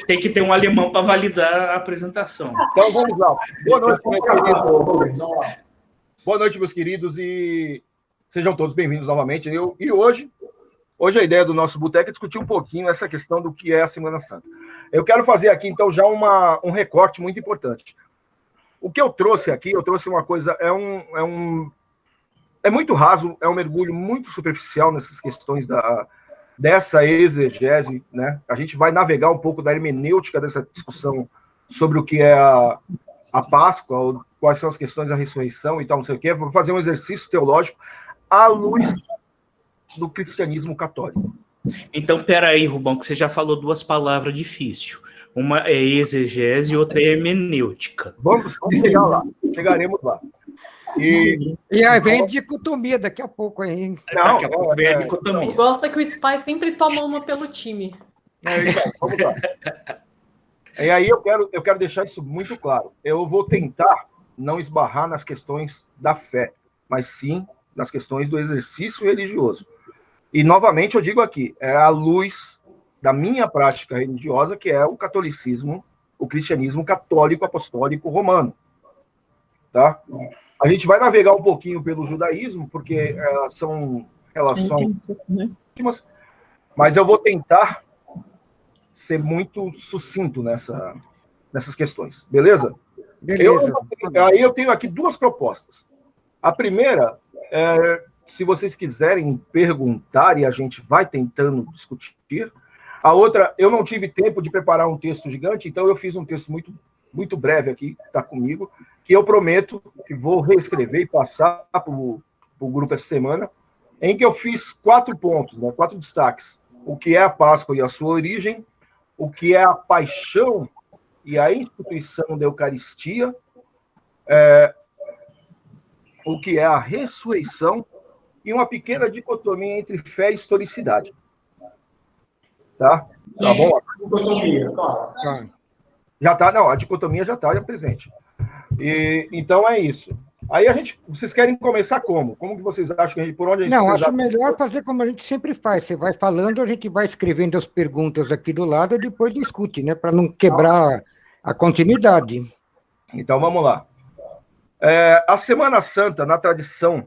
Tem que ter um alemão para validar a apresentação. Então vamos lá. Boa noite, meus queridos. Boa noite, meus queridos, e sejam todos bem-vindos novamente. Hoje a ideia do nosso boteco é discutir um pouquinho essa questão do que é a Semana Santa. Eu quero fazer aqui, então, já um recorte muito importante. O que eu trouxe aqui, uma coisa, é muito raso, é um mergulho muito superficial nessas questões dessa exegese, né? A gente vai navegar um pouco da hermenêutica dessa discussão sobre o que é a Páscoa, ou quais são as questões da ressurreição e tal, não sei o quê. Vou fazer um exercício teológico à luz do cristianismo católico. Então, peraí, Rubão, que você já falou duas palavras difíceis. Uma é exegese e outra é hermenêutica. Vamos chegar lá, chegaremos lá. E aí vem dicotomia daqui a pouco, hein? Daqui a pouco vem a dicotomia. Gosta que o Spy sempre toma uma pelo time. Então, vamos lá. E aí eu quero deixar isso muito claro. Eu vou tentar não esbarrar nas questões da fé, mas sim nas questões do exercício religioso. E, novamente, eu digo aqui, é a luz da minha prática religiosa, que é o catolicismo, o cristianismo católico apostólico romano. Tá? A gente vai navegar um pouquinho pelo judaísmo, porque são relações íntimas, mas eu vou tentar ser muito sucinto nessas questões, beleza? Beleza. Aí eu tenho aqui duas propostas. A primeira, se vocês quiserem perguntar, e a gente vai tentando discutir. A outra, eu não tive tempo de preparar um texto gigante, então eu fiz um texto muito, muito breve aqui, que está comigo, que eu prometo que vou reescrever e passar para o grupo essa semana, em que eu fiz 4 pontos, né, 4 destaques. O que é a Páscoa e a sua origem, o que é a paixão e a instituição da Eucaristia, o que é a ressurreição e uma pequena dicotomia entre fé e historicidade. Tá bom? Dicotomia, claro. Já tá, não, a dicotomia já está presente. Então é isso. Aí vocês querem começar como? Como que vocês acham que por onde a gente Não, acho melhor fazer como a gente sempre faz. Você vai falando, a gente vai escrevendo as perguntas aqui do lado e depois discute, né? Para não quebrar a continuidade. Então vamos lá. A Semana Santa, na tradição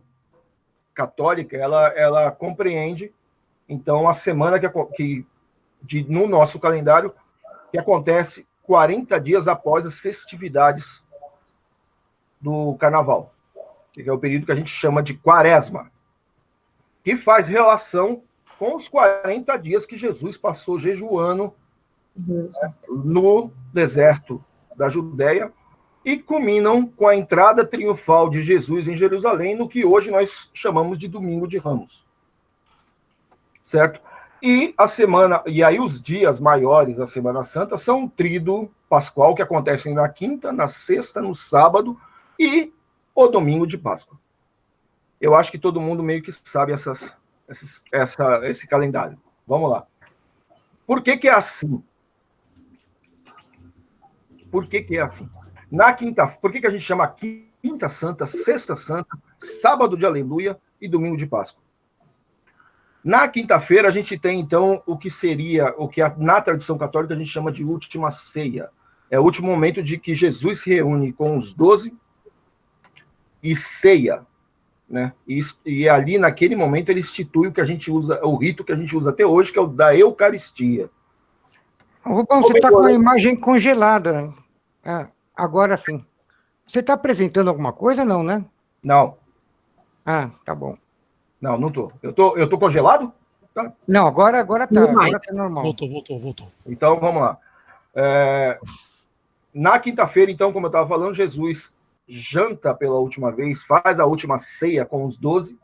católica, ela compreende, então, a semana no nosso calendário, que acontece 40 dias após as festividades do Carnaval, que é o período que a gente chama de Quaresma, que faz relação com os 40 dias que Jesus passou jejuando no deserto da Judéia e culminam com a entrada triunfal de Jesus em Jerusalém, no que hoje nós chamamos de Domingo de Ramos. Certo? E aí os dias maiores da Semana Santa são o tríduo pascual, que acontecem na quinta, na sexta, no sábado e o domingo de Páscoa. Eu acho que todo mundo meio que sabe esse calendário. Vamos lá. Por que é assim? Por que é assim? Por que a gente chama Quinta Santa, Sexta Santa, Sábado de Aleluia e Domingo de Páscoa? Na quinta-feira, a gente tem, então, o que na tradição católica a gente chama de última ceia. É o último momento de que Jesus se reúne com os 12 e ceia, né? E ali, naquele momento, ele institui o rito que a gente usa até hoje, que é o da Eucaristia. Rubão, você está com a imagem congelada. Agora sim. Você está apresentando alguma coisa, não, né? Não. Ah, tá bom. Não tô. Eu tô congelado? Tá. Não, agora tá. Agora tá normal. Voltou. Então, vamos lá. Na quinta-feira, então, como eu estava falando, Jesus janta pela última vez, faz a última ceia com os 12,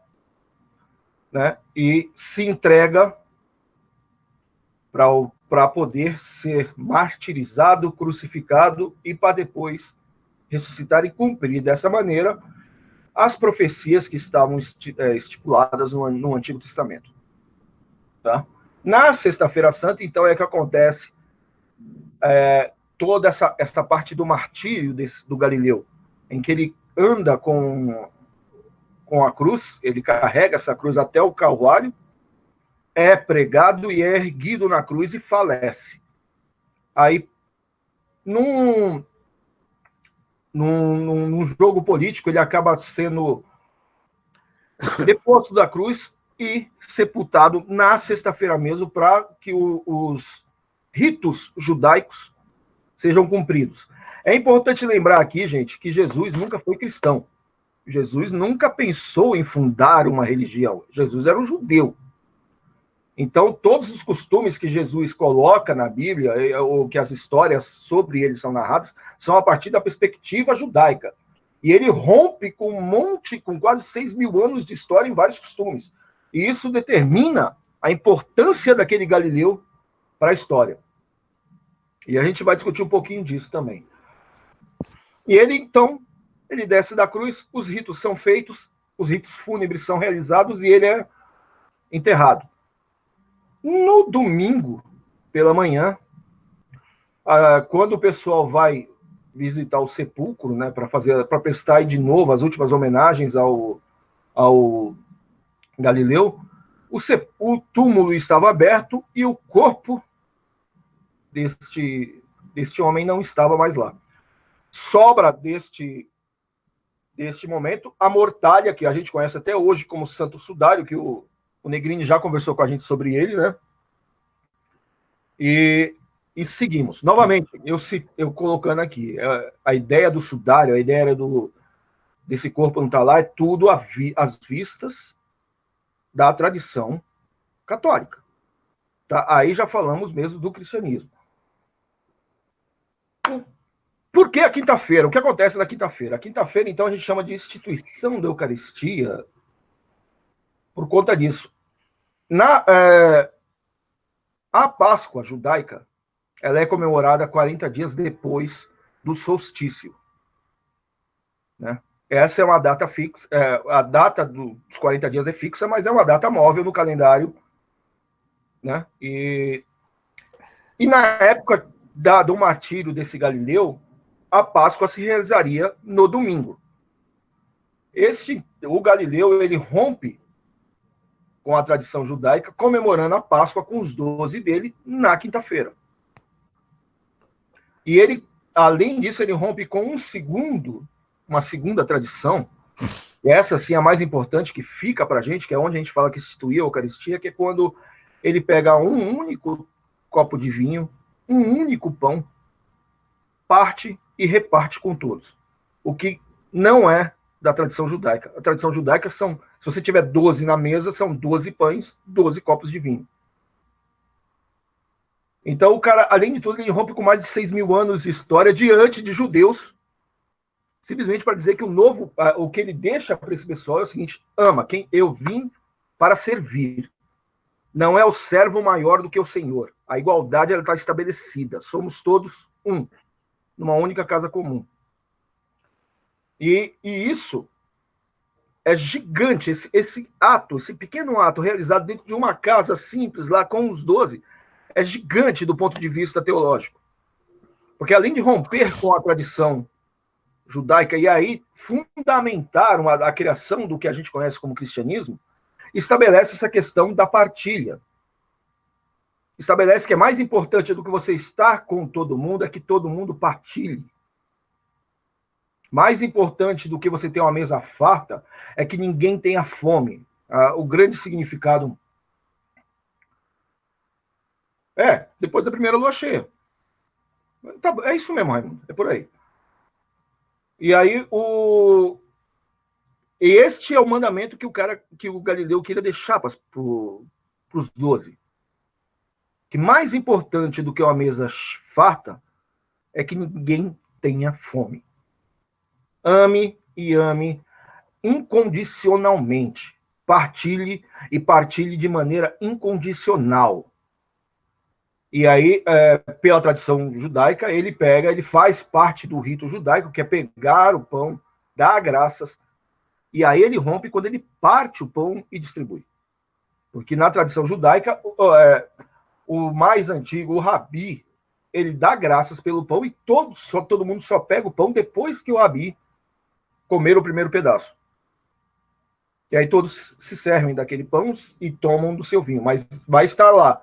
né? E se entrega para poder ser martirizado, crucificado e para depois ressuscitar e cumprir dessa maneira as profecias que estavam estipuladas no Antigo Testamento. Tá? Na Sexta-feira Santa, então, é que acontece toda essa parte do martírio do Galileu, em que ele anda com a cruz, ele carrega essa cruz até o Calvário, é pregado e é erguido na cruz e falece. Aí, num jogo político, ele acaba sendo deposto da cruz e sepultado na sexta-feira mesmo, para que os ritos judaicos sejam cumpridos. É importante lembrar aqui, gente, que Jesus nunca foi cristão. Jesus nunca pensou em fundar uma religião. Jesus era um judeu. Então, todos os costumes que Jesus coloca na Bíblia, ou que as histórias sobre ele são narradas, são a partir da perspectiva judaica. E ele rompe com com quase 6.000 anos de história em vários costumes. E isso determina a importância daquele Galileu para a história. E a gente vai discutir um pouquinho disso também. E ele, então, ele desce da cruz, os ritos são feitos, os ritos fúnebres são realizados e ele é enterrado. No domingo, pela manhã, quando o pessoal vai visitar o sepulcro, né, para prestar de novo as últimas homenagens ao Galileu, o túmulo estava aberto e o corpo deste homem não estava mais lá. Sobra deste momento a mortalha, que a gente conhece até hoje como Santo Sudário, que o Negrini já conversou com a gente sobre ele, né? E seguimos. Novamente, eu colocando aqui, a ideia do sudário, a ideia desse corpo não estar lá, é tudo às vistas da tradição católica. Tá? Aí já falamos mesmo do cristianismo. Por que a quinta-feira? O que acontece na quinta-feira? A quinta-feira, então, a gente chama de instituição da Eucaristia por conta disso. A Páscoa judaica, ela é comemorada 40 dias depois do solstício. Né? Essa é uma data fixa, a data dos 40 dias é fixa, mas é uma data móvel no calendário. Né? E na época do martírio desse Galileu, a Páscoa se realizaria no domingo. O Galileu, ele rompe com a tradição judaica, comemorando a Páscoa com os 12 dele na quinta-feira. E ele, além disso, ele rompe com uma segunda tradição, e essa sim é a mais importante que fica para a gente, que é onde a gente fala que instituiu a Eucaristia, que é quando ele pega um único copo de vinho, um único pão, parte e reparte com todos. O que não é da tradição judaica. A tradição judaica se você tiver 12 na mesa, são 12 pães, 12 copos de vinho. Então, o cara, além de tudo, ele rompe com mais de 6.000 anos de história diante de judeus, simplesmente para dizer que o que ele deixa para esse pessoal é o seguinte: ama quem eu vim para servir. Não é o servo maior do que o Senhor. A igualdade está estabelecida. Somos todos um, numa única casa comum. E isso é gigante, esse pequeno ato realizado dentro de uma casa simples, lá com os 12, é gigante do ponto de vista teológico. Porque além de romper com a tradição judaica e aí fundamentar a criação do que a gente conhece como cristianismo, estabelece essa questão da partilha. Estabelece que é mais importante do que você estar com todo mundo é que todo mundo partilhe. Mais importante do que você ter uma mesa farta é que ninguém tenha fome. O grande significado depois da primeira lua cheia. É isso mesmo, Raimundo. É por aí. E aí, este é o mandamento que o Galileu queria deixar para os 12. Que mais importante do que uma mesa farta é que ninguém tenha fome. Ame e ame incondicionalmente. Partilhe e partilhe de maneira incondicional. E aí, pela tradição judaica, ele faz parte do rito judaico, que é pegar o pão, dar graças, e aí ele rompe quando ele parte o pão e distribui. Porque na tradição judaica, o mais antigo, o rabi, ele dá graças pelo pão e todo mundo só pega o pão depois que o rabi comer o primeiro pedaço. E aí todos se servem daquele pão e tomam do seu vinho, mas vai estar lá.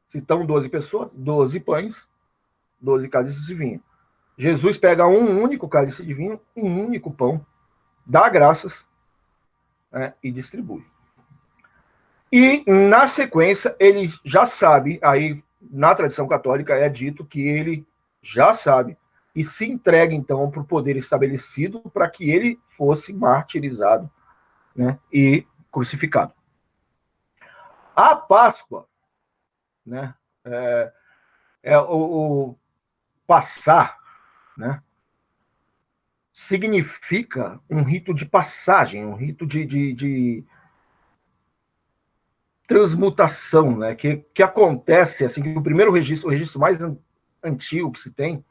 Se estão 12 pessoas, 12 pães 12 cálices de vinho. Jesus pega um único cálice de vinho, um único pão, dá graças, né, e distribui. E, na sequência, ele já sabe, aí, na tradição católica, é dito que ele já sabe, e se entrega, então, para o poder estabelecido para que ele fosse martirizado, né, e crucificado. A Páscoa, né, o passar, né, significa um rito de passagem, um rito de transmutação, né, que acontece, assim, que o primeiro registro, o registro mais antigo que se tem,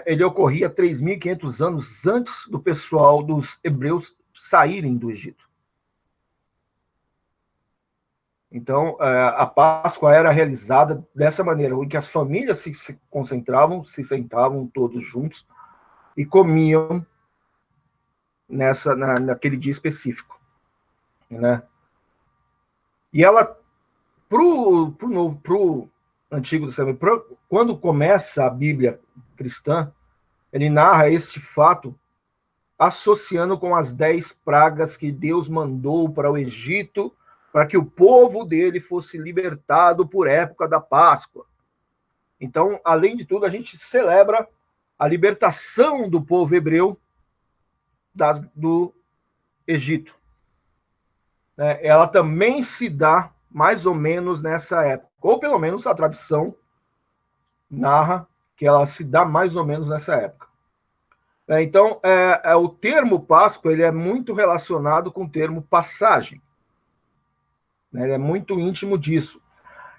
ele ocorria 3.500 anos antes do pessoal, dos hebreus, saírem do Egito. Então, a Páscoa era realizada dessa maneira, em que as famílias se concentravam, se sentavam todos juntos e comiam naquele dia específico, né? E ela, pro Antigo Testamento, quando começa a Bíblia cristã, ele narra este fato associando com as 10 pragas que Deus mandou para o Egito, para que o povo dele fosse libertado por época da Páscoa. Então, além de tudo, a gente celebra a libertação do povo hebreu do Egito. Ela também se dá mais ou menos nessa época, ou pelo menos a tradição narra que ela se dá mais ou menos nessa época. Então, o termo Páscoa ele é muito relacionado com o termo passagem. Ele é muito íntimo disso.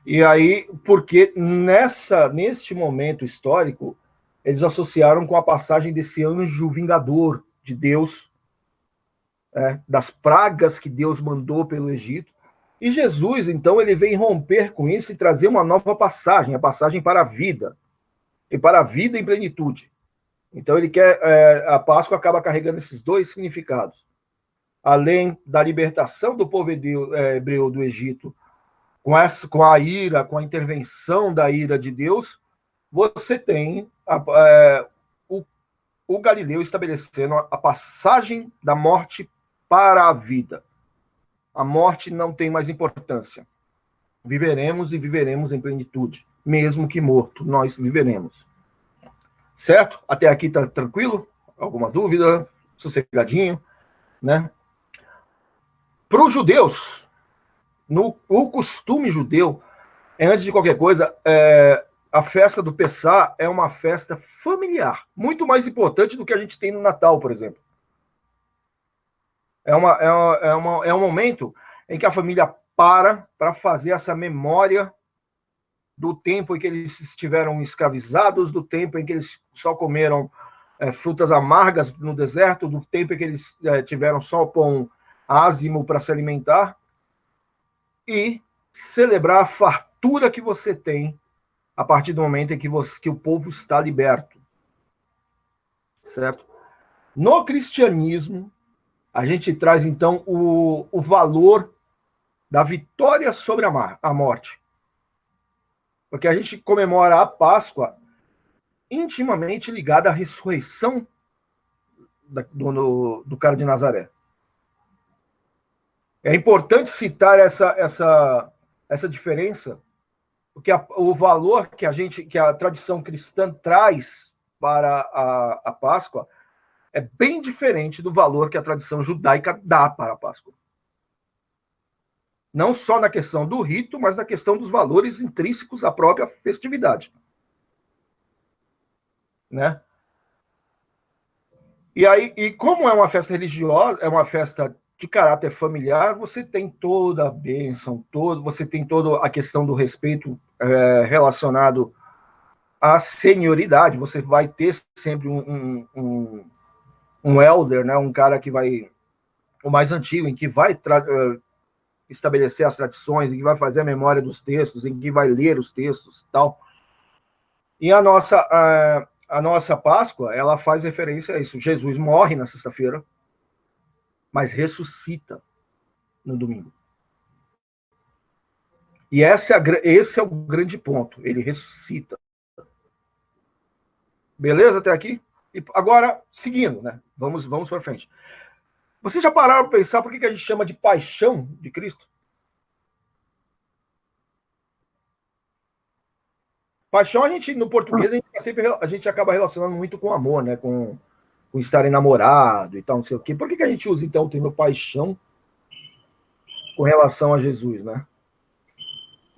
E aí, porque neste momento histórico, eles associaram com a passagem desse anjo vingador de Deus, das pragas que Deus mandou pelo Egito. E Jesus, então, ele vem romper com isso e trazer uma nova passagem, a passagem para a vida, e para a vida em plenitude. Então, ele quer, a Páscoa acaba carregando esses dois significados. Além da libertação do povo hebreu do Egito, com a ira, com a intervenção da ira de Deus, você tem o Galileu estabelecendo a passagem da morte para a vida. A morte não tem mais importância. Viveremos e viveremos em plenitude. Mesmo que morto, nós viveremos. Certo? Até aqui tá tranquilo? Alguma dúvida? Sossegadinho, né? Para os judeus, o costume judeu, antes de qualquer coisa, a festa do Pessah é uma festa familiar, muito mais importante do que a gente tem no Natal, por exemplo. É um momento em que a família para fazer essa memória do tempo em que eles estiveram escravizados, do tempo em que eles só comeram frutas amargas no deserto, do tempo em que eles tiveram só pão ázimo para se alimentar, e celebrar a fartura que você tem a partir do momento em que o povo está liberto. Certo? No cristianismo, a gente traz, então, o valor da vitória sobre a morte. Porque a gente comemora a Páscoa intimamente ligada à ressurreição do cara de Nazaré. É importante citar essa diferença, porque o valor que a tradição cristã traz para a Páscoa é bem diferente do valor que a tradição judaica dá para a Páscoa. Não só na questão do rito, mas na questão dos valores intrínsecos à própria festividade. Né? E como é uma festa religiosa, é uma festa de caráter familiar, você tem toda a bênção, você tem toda a questão do respeito relacionado à senioridade. Você vai ter sempre um elder, né? Um cara que vai, o mais antigo, em que vai estabelecer as tradições, em que vai fazer a memória dos textos, em que vai ler os textos e tal. E a nossa Páscoa, ela faz referência a isso. Jesus morre na sexta-feira, mas ressuscita no domingo. E esse é o grande ponto. Ele ressuscita. Beleza até aqui? E agora, seguindo, né? Vamos para frente. Vocês já pararam para pensar por que a gente chama de paixão de Cristo? Paixão, no português, a gente acaba relacionando muito com amor, né? Com estar enamorado e tal, não sei o quê. Por que a gente usa, então, o termo paixão com relação a Jesus, né?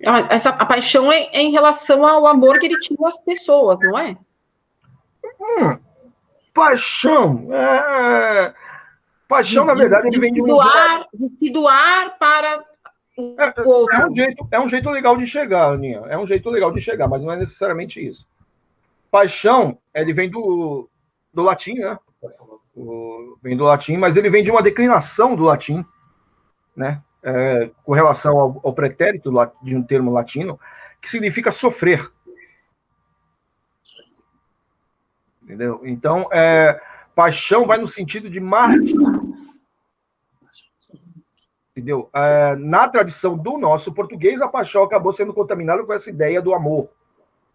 A paixão é em relação ao amor que ele tinha às pessoas, não é? Paixão. Paixão, na verdade, ele vem de se doar para o outro. É um jeito legal de enxergar, Aninha. É um jeito legal de enxergar, mas não é necessariamente isso. Paixão, ele vem do latim, né? Vem do latim, mas ele vem de uma declinação do latim, né? Com relação ao pretérito de um termo latino, que significa sofrer. Entendeu? Então, paixão vai no sentido de martírio. Entendeu? Na tradição do nosso português, a paixão acabou sendo contaminada com essa ideia do amor.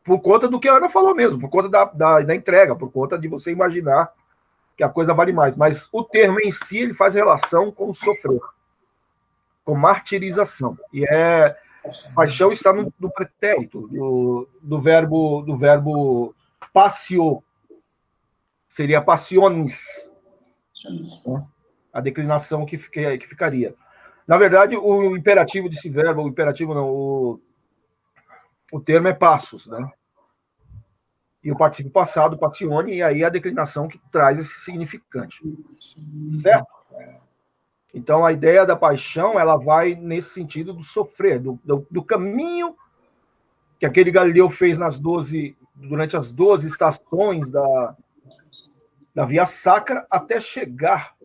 Por conta do que a Ana falou mesmo, por conta da entrega, por conta de você imaginar que a coisa vale mais. Mas o termo em si, ele faz relação com sofrer, com martirização. E paixão está no pretérito do verbo passio. Seria passionis. A declinação que ficaria. Na verdade, o imperativo desse verbo, o termo é passus, né? E o participio passado, passione, e aí a declinação que traz esse significante. Certo? Então, a ideia da paixão, ela vai nesse sentido do sofrer, do caminho que aquele Galileu fez durante as 12 estações da Via Sacra, até chegar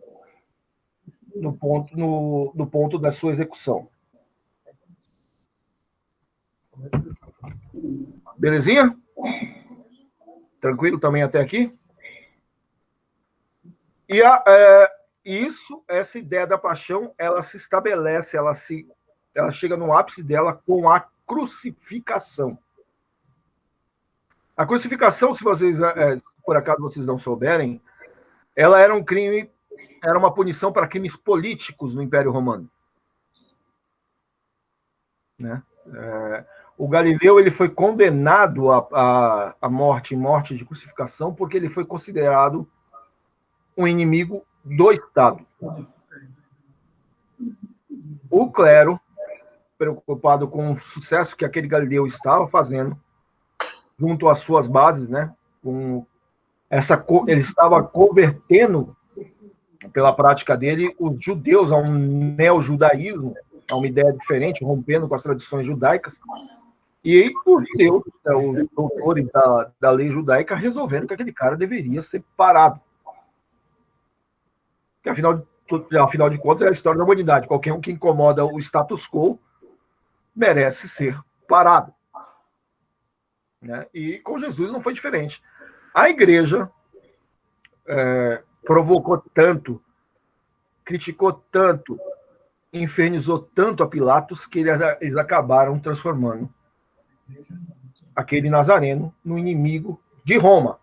no ponto da sua execução. Belezinha? Tranquilo também até aqui? E essa ideia da paixão, ela se estabelece, ela chega no ápice dela com a crucificação. A crucificação, se vocês, por acaso vocês não souberem, ela era um crime, era uma punição para crimes políticos no Império Romano. Né? O Galileu, ele foi condenado à morte de crucificação porque ele foi considerado um inimigo do Estado. O clero, preocupado com o sucesso que aquele Galileu estava fazendo, junto às suas bases, né? Ele estava convertendo, pela prática dele, os judeus a um neo-judaísmo, a uma ideia diferente, rompendo com as tradições judaicas. E os judeus, os doutores da lei judaica, resolvendo que aquele cara deveria ser parado. Porque, afinal de contas, é a história da humanidade. Qualquer um que incomoda o status quo merece ser parado. Né? E com Jesus não foi diferente. A igreja provocou tanto, criticou tanto, infernizou tanto a Pilatos que eles acabaram transformando aquele Nazareno no inimigo de Roma.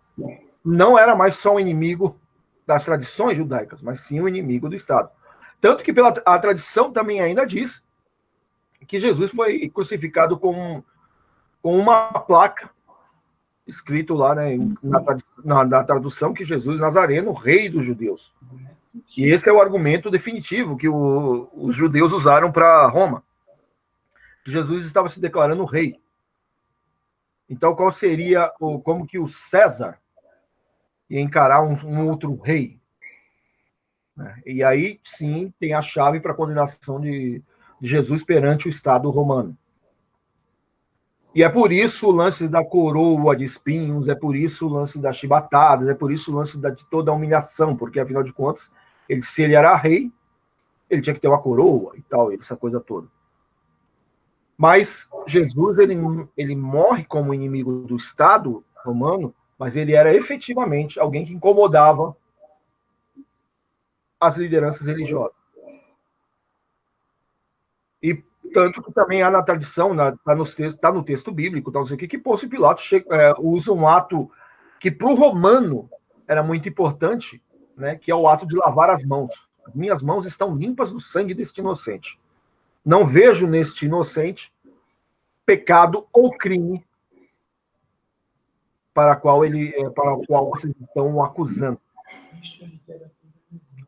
Não era mais só um inimigo das tradições judaicas, mas sim um inimigo do Estado. Tanto que a tradição também ainda diz que Jesus foi crucificado com uma placa escrito lá, né, na tradução, que Jesus Nazareno, rei dos judeus. E esse é o argumento definitivo que os judeus usaram para Roma. Que Jesus estava se declarando rei. Então, como que o César ia encarar um outro rei? E aí, sim, tem a chave para a condenação de Jesus perante o Estado romano. E é por isso o lance da coroa de espinhos, é por isso o lance das chibatadas, é por isso o lance de toda a humilhação, porque, afinal de contas, se ele era rei, ele tinha que ter uma coroa e tal, essa coisa toda. Mas Jesus, ele morre como inimigo do Estado romano, mas ele era efetivamente alguém que incomodava as lideranças religiosas. E Tanto que também há na tradição, está no texto bíblico, tá, não sei o que Pôncio Pilatos usa um ato que para o romano era muito importante, né, que é o ato de lavar as mãos. As minhas mãos estão limpas do sangue deste inocente. Não vejo neste inocente pecado ou crime para o qual vocês estão o acusando.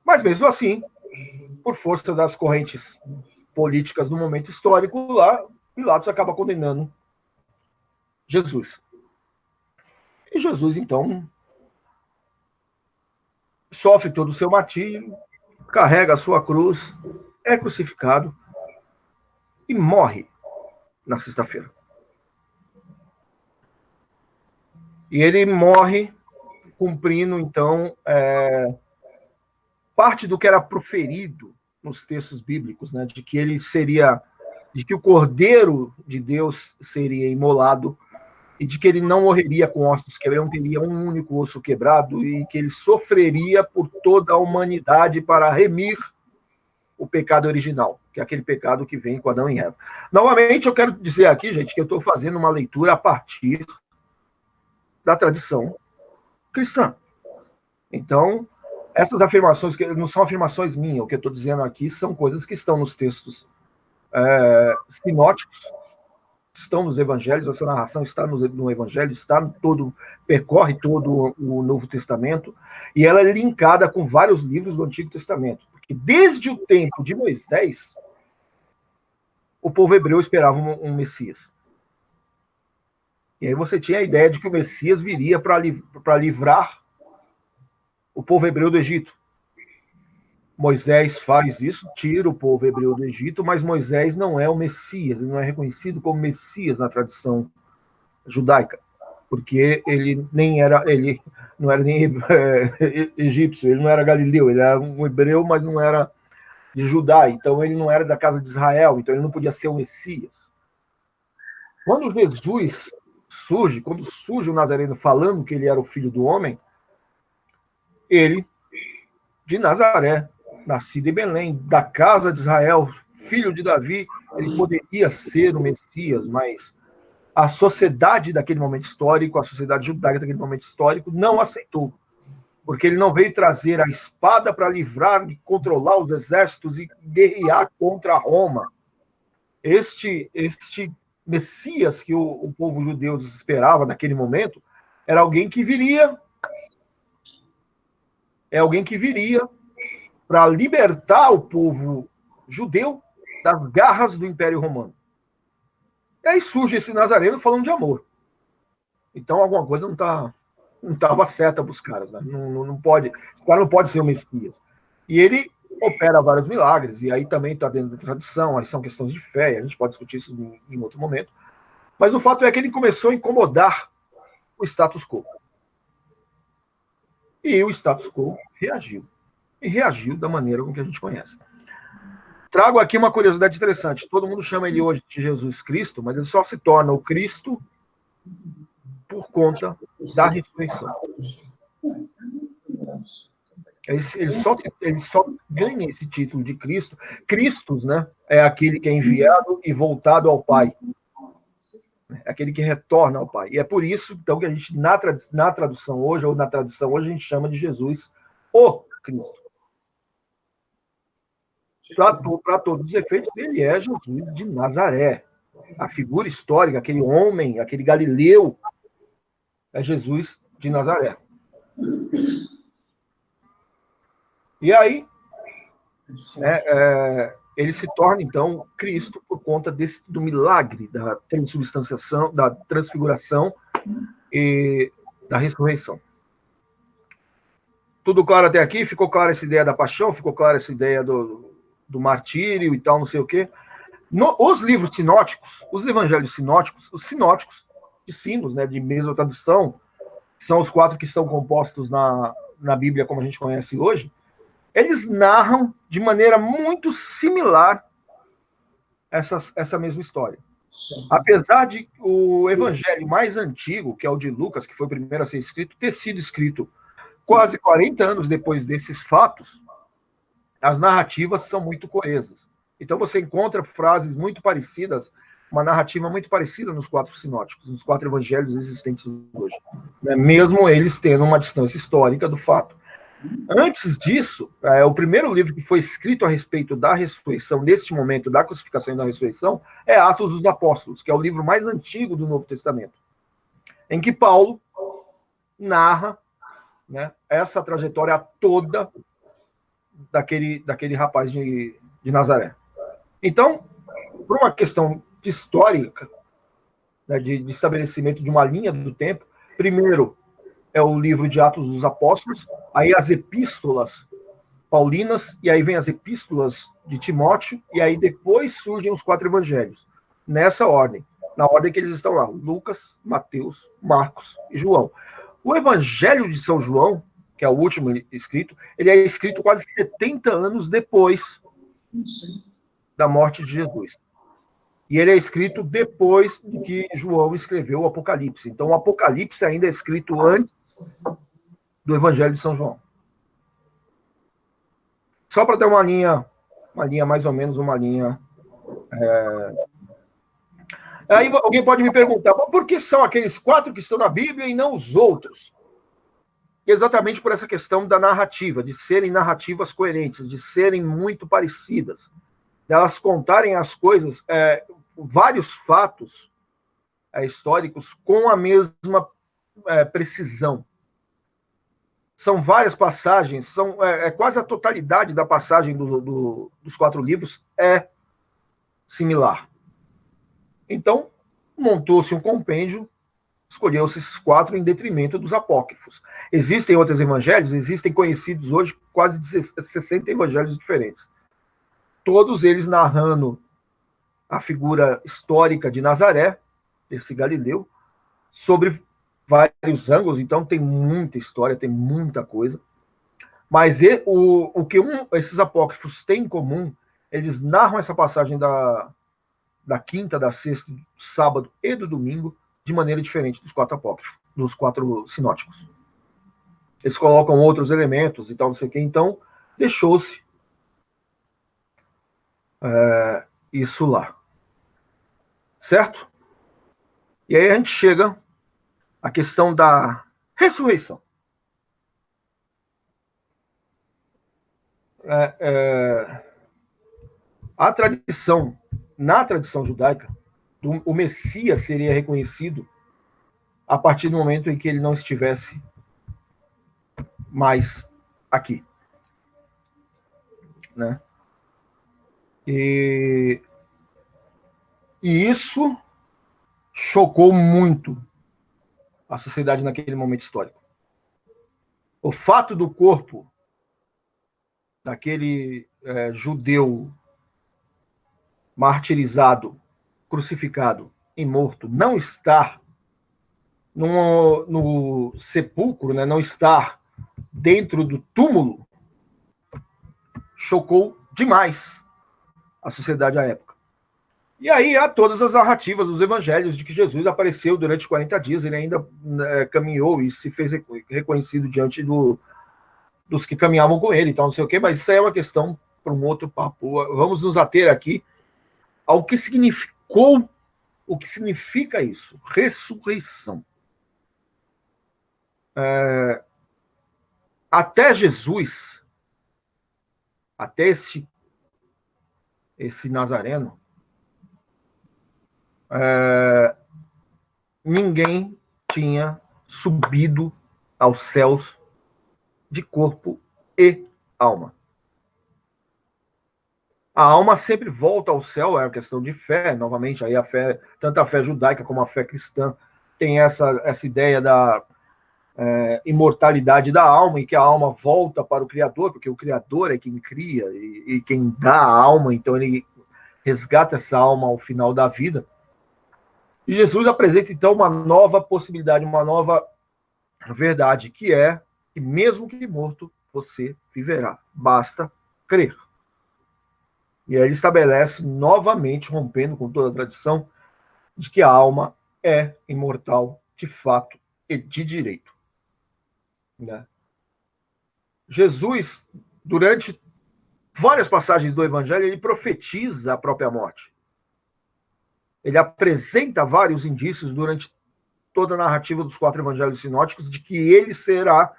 Mas mesmo assim, por força das correntes políticas do momento histórico lá, Pilatos acaba condenando Jesus. E Jesus, então, sofre todo o seu martírio, carrega a sua cruz, é crucificado e morre na sexta-feira. E ele morre cumprindo, então, parte do que era proferido nos textos bíblicos, né, de que o Cordeiro de Deus seria imolado e de que ele não morreria com ossos quebrados, não teria um único osso quebrado e que ele sofreria por toda a humanidade para remir o pecado original, que é aquele pecado que vem com Adão e Eva. Novamente, eu quero dizer aqui, gente, que eu estou fazendo uma leitura a partir da tradição cristã. Então, essas afirmações, que não são afirmações minhas, o que eu estou dizendo aqui são coisas que estão nos textos sinóticos, estão nos evangelhos, essa narração está no evangelho, percorre todo o Novo Testamento, e ela é linkada com vários livros do Antigo Testamento. Porque desde o tempo de Moisés, o povo hebreu esperava um Messias. E aí você tinha a ideia de que o Messias viria para livrar o povo hebreu do Egito. Moisés faz isso, tira o povo hebreu do Egito, mas Moisés não é o Messias, ele não é reconhecido como Messias na tradição judaica, porque ele não era nem egípcio, ele não era galileu, ele era um hebreu, mas não era de Judá, então ele não era da casa de Israel, então ele não podia ser o Messias. Quando Jesus surge, quando surge o Nazareno falando que ele era o filho do homem, ele, de Nazaré, nascido em Belém, da casa de Israel, filho de Davi, ele poderia ser o Messias, mas a sociedade daquele momento histórico, a sociedade judaica daquele momento histórico, não aceitou, porque ele não veio trazer a espada para livrar e controlar os exércitos e guerrear contra Roma. Este Messias que o povo judeu esperava naquele momento era alguém que viria para libertar o povo judeu das garras do Império Romano. E aí surge esse Nazareno falando de amor. Então alguma coisa não estava certa para os caras, né? Não pode, o cara não pode ser o Messias. E ele opera vários milagres, e aí também está dentro da tradição, aí são questões de fé, a gente pode discutir isso em outro momento. Mas o fato é que ele começou a incomodar o status quo. E o status quo reagiu. E reagiu da maneira com que a gente conhece. Trago aqui uma curiosidade interessante. Todo mundo chama ele hoje de Jesus Cristo, mas ele só se torna o Cristo por conta da ressurreição. Ele só ganha esse título de Cristo. Cristos, né, é aquele que é enviado e voltado ao Pai. É aquele que retorna ao Pai. E é por isso, então, que a gente, na tradução hoje, ou na tradição hoje, a gente chama de Jesus o Cristo. Para todos os efeitos, ele é Jesus de Nazaré. A figura histórica, aquele homem, aquele galileu, é Jesus de Nazaré. E aí, ele se torna, então, Cristo por conta do milagre da transubstanciação, da transfiguração e da ressurreição. Tudo claro até aqui? Ficou clara essa ideia da paixão? Ficou clara essa ideia do martírio e tal, não sei o quê? Os livros sinóticos, os evangelhos sinóticos, os sinóticos de sinos, né, de mesma tradução, são os 4 que estão compostos na Bíblia como a gente conhece hoje, eles narram de maneira muito similar essa mesma história. Apesar de o evangelho mais antigo, que é o de Lucas, que foi o primeiro a ser escrito, ter sido escrito quase 40 anos depois desses fatos, as narrativas são muito coesas. Então você encontra frases muito parecidas, uma narrativa muito parecida nos 4 sinóticos, nos 4 evangelhos existentes hoje, né? Mesmo eles tendo uma distância histórica do fato. Antes disso, o primeiro livro que foi escrito a respeito da ressurreição, neste momento da crucificação e da ressurreição, é Atos dos Apóstolos, que é o livro mais antigo do Novo Testamento, em que Paulo narra, né, essa trajetória toda daquele rapaz de Nazaré. Então, por uma questão histórica, né, de estabelecimento de uma linha do tempo, primeiro é o livro de Atos dos Apóstolos, aí as epístolas paulinas, e aí vem as epístolas de Timóteo, e aí depois surgem os 4 evangelhos, nessa ordem, na ordem que eles estão lá, Lucas, Mateus, Marcos e João. O evangelho de São João, que é o último escrito, ele é escrito quase 70 anos depois da morte de Jesus. E ele é escrito depois de que João escreveu o Apocalipse. Então, o Apocalipse ainda é escrito antes do Evangelho de São João. Só para ter uma linha mais ou menos, uma linha... Aí alguém pode me perguntar, por que são aqueles 4 que estão na Bíblia e não os outros? Exatamente por essa questão da narrativa, de serem narrativas coerentes, de serem muito parecidas, de elas contarem as coisas, vários fatos históricos com a mesma precisão. São várias passagens, quase a totalidade da passagem dos 4 livros é similar. Então, montou-se um compêndio, escolheu-se esses 4 em detrimento dos apócrifos. Existem outros evangelhos, existem conhecidos hoje quase 60 evangelhos diferentes. Todos eles narrando a figura histórica de Nazaré, desse Galileu, sobre vários ângulos, então tem muita história, tem muita coisa. Mas o que esses apócrifos têm em comum, eles narram essa passagem da quinta, da sexta, do sábado e do domingo de maneira diferente dos 4 apócrifos, dos 4 sinóticos. Eles colocam outros elementos e tal, não sei o quê. Então, deixou-se isso lá. Certo? E aí a gente chega à questão da ressurreição. Na tradição judaica, o Messias seria reconhecido a partir do momento em que ele não estivesse mais aqui, né? E isso chocou muito a sociedade naquele momento histórico. O fato do corpo daquele judeu martirizado, crucificado e morto não estar no sepulcro, né, não estar dentro do túmulo, chocou demais a sociedade à época. E aí há todas as narrativas dos evangelhos de que Jesus apareceu durante 40 dias, ele ainda caminhou e se fez reconhecido diante dos que caminhavam com ele, então não sei o quê, mas isso aí é uma questão para um outro papo. Vamos nos ater aqui ao que significou, o que significa isso, ressurreição. Até Jesus, até esse Nazareno, ninguém tinha subido aos céus de corpo e alma. A alma sempre volta ao céu, é uma questão de fé, novamente, aí a fé, tanto a fé judaica como a fé cristã, tem essa ideia da imortalidade da alma, e que a alma volta para o Criador, porque o Criador é quem cria e quem dá a alma, então ele resgata essa alma ao final da vida. E Jesus apresenta, então, uma nova possibilidade, uma nova verdade, que é que mesmo que morto, você viverá. Basta crer. E aí ele estabelece novamente, rompendo com toda a tradição, de que a alma é imortal de fato e de direito. Né? Jesus, durante várias passagens do Evangelho, ele profetiza a própria morte. Ele apresenta vários indícios durante toda a narrativa dos 4 evangelhos sinóticos de que ele será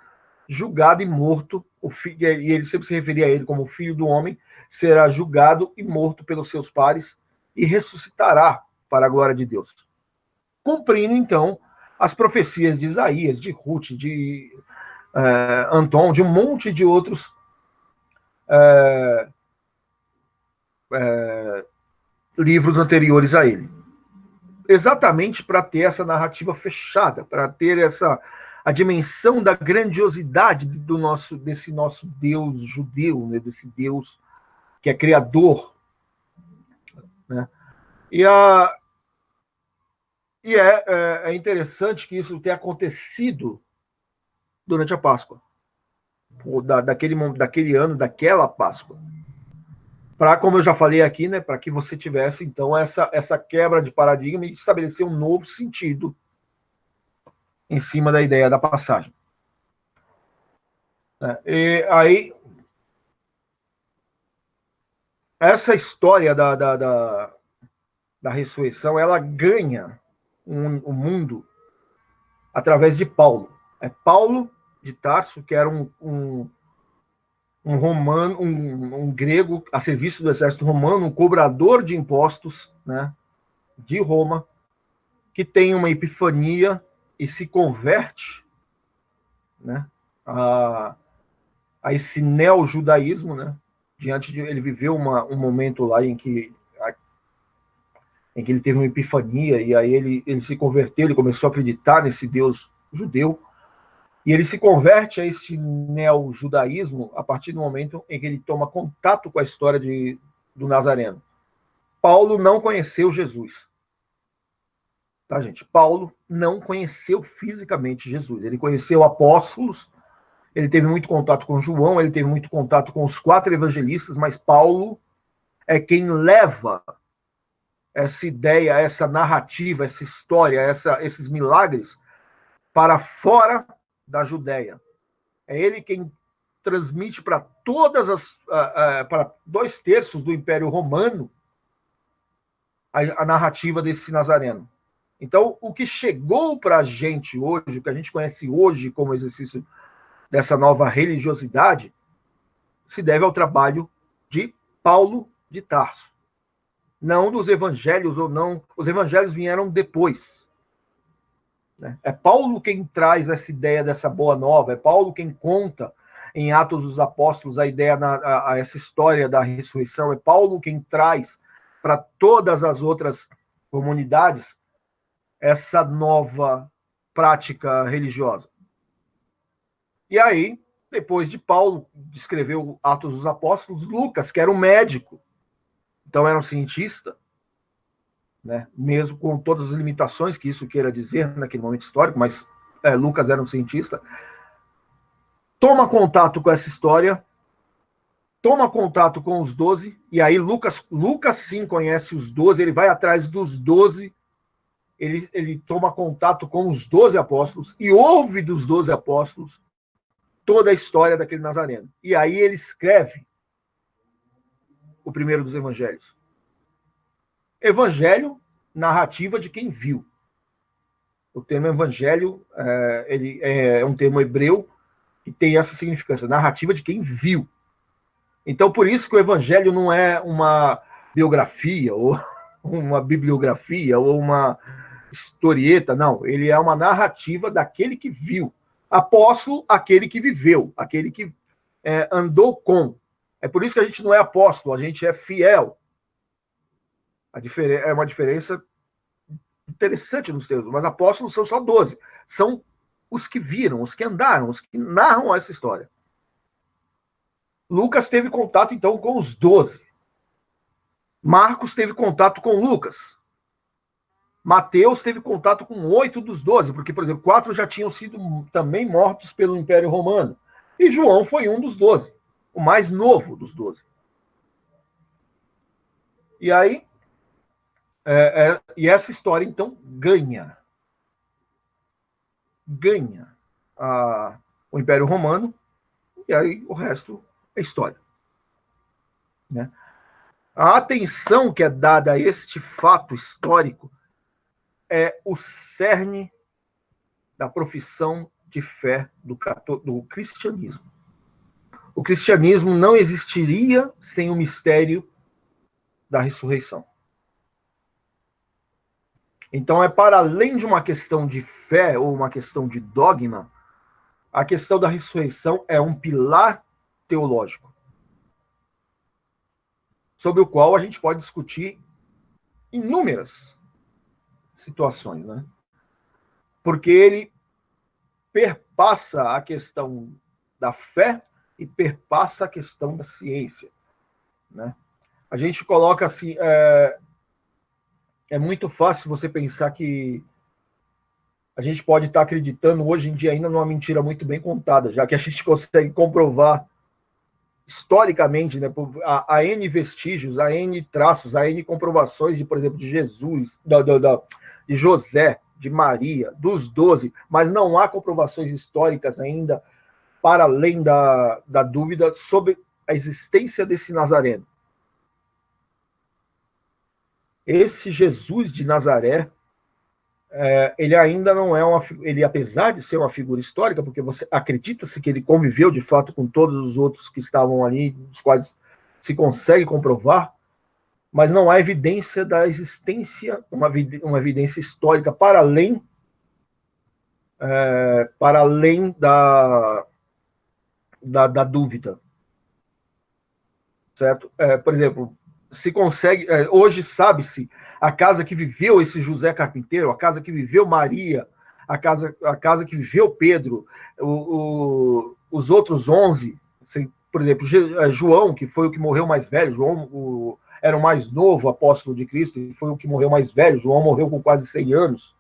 julgado e morto, e ele sempre se referia a ele como o filho do homem, será julgado e morto pelos seus pares e ressuscitará para a glória de Deus. Cumprindo, então, as profecias de Isaías, de Ruth, de Anton, de um monte de outros livros anteriores a ele. Exatamente para ter essa narrativa fechada, para ter a dimensão da grandiosidade desse nosso Deus judeu, né, desse Deus que é criador, né? E é interessante que isso tenha acontecido durante a Páscoa, daquele ano, daquela Páscoa. Para, como eu já falei aqui, né, para que você tivesse, então, essa quebra de paradigma e estabelecer um novo sentido em cima da ideia da passagem. E aí, essa história da ressurreição, ela ganha o mundo através de Paulo. É Paulo de Tarso, que era um romano, um grego a serviço do exército romano, um cobrador de impostos, né, de Roma, que tem uma epifania e se converte, né, a esse neo-judaísmo, né, ele viveu um momento lá em que ele teve uma epifania, e aí ele se converteu, ele começou a acreditar nesse Deus judeu, e ele se converte a esse neo-judaísmo a partir do momento em que ele toma contato com a história do Nazareno. Paulo não conheceu Jesus. Tá, gente? Paulo não conheceu fisicamente Jesus. Ele conheceu apóstolos, ele teve muito contato com João, ele teve muito contato com os 4 evangelistas, mas Paulo é quem leva essa ideia, essa narrativa, essa história, esses milagres para fora da Judéia. É ele quem transmite para para 2/3 do Império Romano a narrativa desse Nazareno. Então, o que chegou para a gente hoje, o que a gente conhece hoje como exercício dessa nova religiosidade, se deve ao trabalho de Paulo de Tarso. Não dos evangelhos ou não. Os evangelhos vieram depois. É Paulo quem traz essa ideia dessa boa nova, é Paulo quem conta em Atos dos Apóstolos a ideia, essa história da ressurreição, é Paulo quem traz para todas as outras comunidades essa nova prática religiosa. E aí, depois de Paulo escrever o Atos dos Apóstolos, Lucas, que era um médico, então era um cientista, né? Mesmo com todas as limitações que isso queira dizer naquele momento histórico, mas Lucas era um cientista, toma contato com essa história, toma contato com os 12, e aí Lucas sim conhece os 12, ele vai atrás dos 12, ele toma contato com os 12 apóstolos e ouve dos 12 apóstolos toda a história daquele Nazareno. E aí ele escreve o primeiro dos evangelhos. Evangelho, narrativa de quem viu. O termo evangelho ele é um termo hebreu que tem essa significância, narrativa de quem viu. Então, por isso que o evangelho não é uma biografia, ou uma bibliografia, ou uma historieta, não. Ele é uma narrativa daquele que viu. Apóstolo, aquele que viveu, aquele que andou com. É por isso que a gente não é apóstolo, a gente é fiel. É uma diferença interessante nos termos, mas apóstolos são só 12. São os que viram, os que andaram, os que narram essa história. Lucas teve contato, então, com os 12. Marcos teve contato com Lucas. Mateus teve contato com 8 dos 12, porque, por exemplo, 4 já tinham sido também mortos pelo Império Romano. E João foi um dos 12, o mais novo dos 12. E aí, e essa história, então, ganha o Império Romano, e aí o resto é história. né? A atenção que é dada a este fato histórico é o cerne da profissão de fé do cristianismo. O cristianismo não existiria sem o mistério da ressurreição. Então, é para além de uma questão de fé ou uma questão de dogma, a questão da ressurreição é um pilar teológico, sobre o qual a gente pode discutir inúmeras situações, né? Porque ele perpassa a questão da fé e perpassa a questão da ciência, né? A gente coloca assim, é muito fácil você pensar que a gente pode estar acreditando hoje em dia ainda numa mentira muito bem contada, já que a gente consegue comprovar historicamente, né, a N vestígios, a N traços, a N comprovações de, por exemplo, de Jesus, de José, de Maria, dos 12, mas não há comprovações históricas ainda para além da dúvida sobre a existência desse Nazareno. Esse Jesus de Nazaré, ele ainda não é ele, apesar de ser uma figura histórica, porque você acredita-se que ele conviveu de fato com todos os outros que estavam ali, dos quais se consegue comprovar, mas não há evidência da existência, uma evidência histórica para além da dúvida, certo? Por exemplo, se consegue, hoje sabe-se a casa que viveu esse José Carpinteiro, a casa que viveu Maria, a casa que viveu Pedro, os outros 11, assim, por exemplo, João, que foi o que morreu mais velho, João era o mais novo apóstolo de Cristo, e foi o que morreu mais velho, João morreu com quase 100 anos.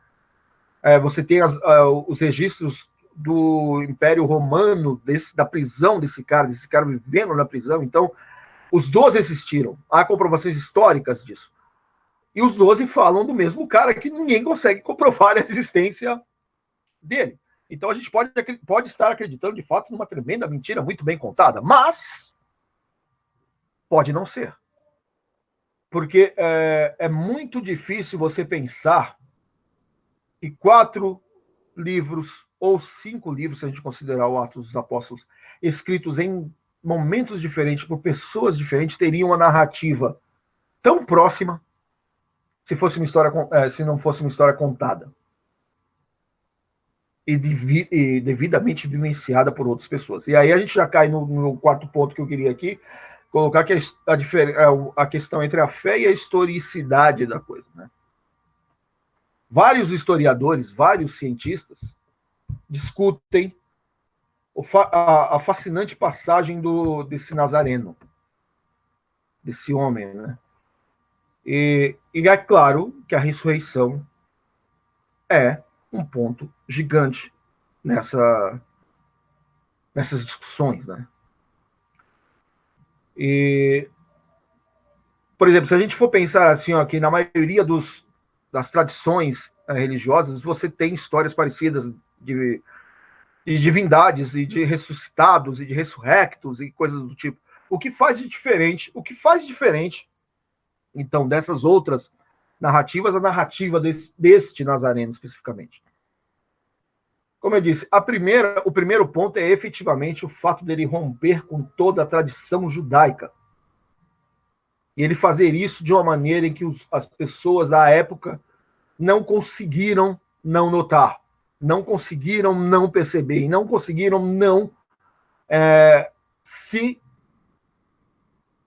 Você tem os registros do Império Romano, da prisão desse cara vivendo na prisão. Então, os 12 existiram. Há comprovações históricas disso. E os 12 falam do mesmo cara que ninguém consegue comprovar a existência dele. Então, a gente pode estar acreditando, de fato, numa tremenda mentira muito bem contada, mas pode não ser. Porque é muito difícil você pensar que 4 livros ou 5 livros, se a gente considerar o Atos dos Apóstolos, escritos em momentos diferentes, por pessoas diferentes, teriam uma narrativa tão próxima se não fosse uma história contada e devidamente vivenciada por outras pessoas. E aí a gente já cai no quarto ponto que eu queria aqui, colocar que a questão entre a fé e a historicidade da coisa, né? Vários historiadores, vários cientistas discutem a fascinante passagem desse Nazareno, desse homem, né? E é claro que a ressurreição é um ponto gigante nessas discussões, né? E, por exemplo, se a gente for pensar assim, ó, que na maioria das tradições religiosas, você tem histórias parecidas de divindades e de ressuscitados e de ressurrectos e coisas do tipo. O que faz diferente, então, dessas outras narrativas, a narrativa deste Nazareno especificamente? Como eu disse, o primeiro ponto é efetivamente o fato dele romper com toda a tradição judaica. E ele fazer isso de uma maneira em que as pessoas da época não conseguiram não notar, não conseguiram não perceber, e não conseguiram não se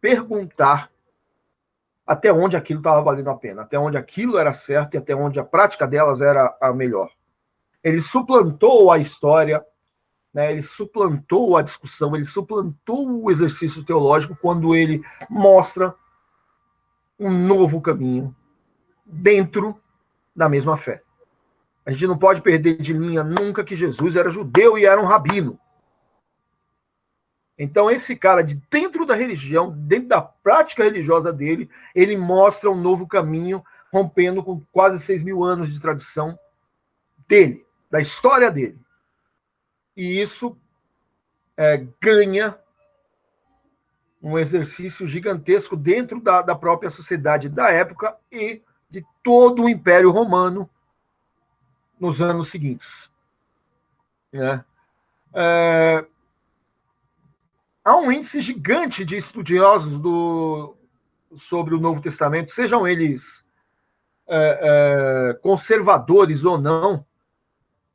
perguntar até onde aquilo estava valendo a pena, até onde aquilo era certo e até onde a prática delas era a melhor. Ele suplantou a história, né? Ele suplantou a discussão, ele suplantou o exercício teológico quando ele mostra um novo caminho dentro da mesma fé. A gente não pode perder de linha nunca que Jesus era judeu e era um rabino. Então, esse cara, de dentro da religião, dentro da prática religiosa dele, ele mostra um novo caminho, rompendo com quase 6.000 anos de tradição dele, da história dele. E isso ganha um exercício gigantesco dentro da própria sociedade da época e de todo o Império Romano nos anos seguintes. Né? Há um índice gigante de estudiosos sobre o Novo Testamento, sejam eles conservadores ou não,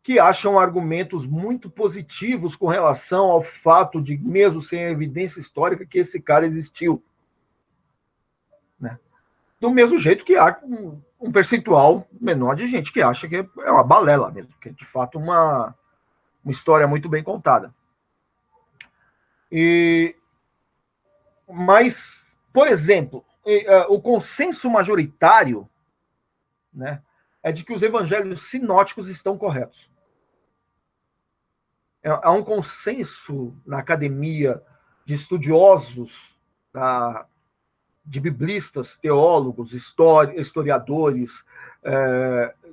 que acham argumentos muito positivos com relação ao fato de, mesmo sem evidência histórica, que esse cara existiu. Né? Do mesmo jeito que há um percentual menor de gente que acha que é uma balela mesmo, que é de fato uma história muito bem contada. Mas, por exemplo, o consenso majoritário, né, é de que os evangelhos sinóticos estão corretos. Há um consenso na academia de estudiosos, de biblistas, teólogos, historiadores,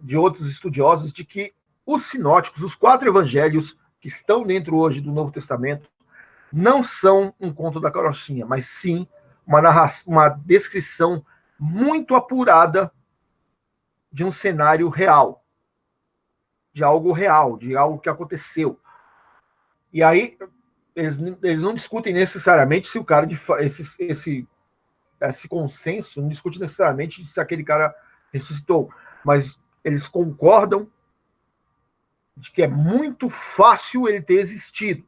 de outros estudiosos, de que os sinóticos, os 4 evangelhos que estão dentro hoje do Novo Testamento, não são um conto da carochinha, mas sim uma descrição muito apurada de um cenário real, de algo que aconteceu. E aí, eles não discutem necessariamente se o cara, esse consenso, não discute necessariamente se aquele cara ressuscitou, mas eles concordam de que é muito fácil ele ter existido,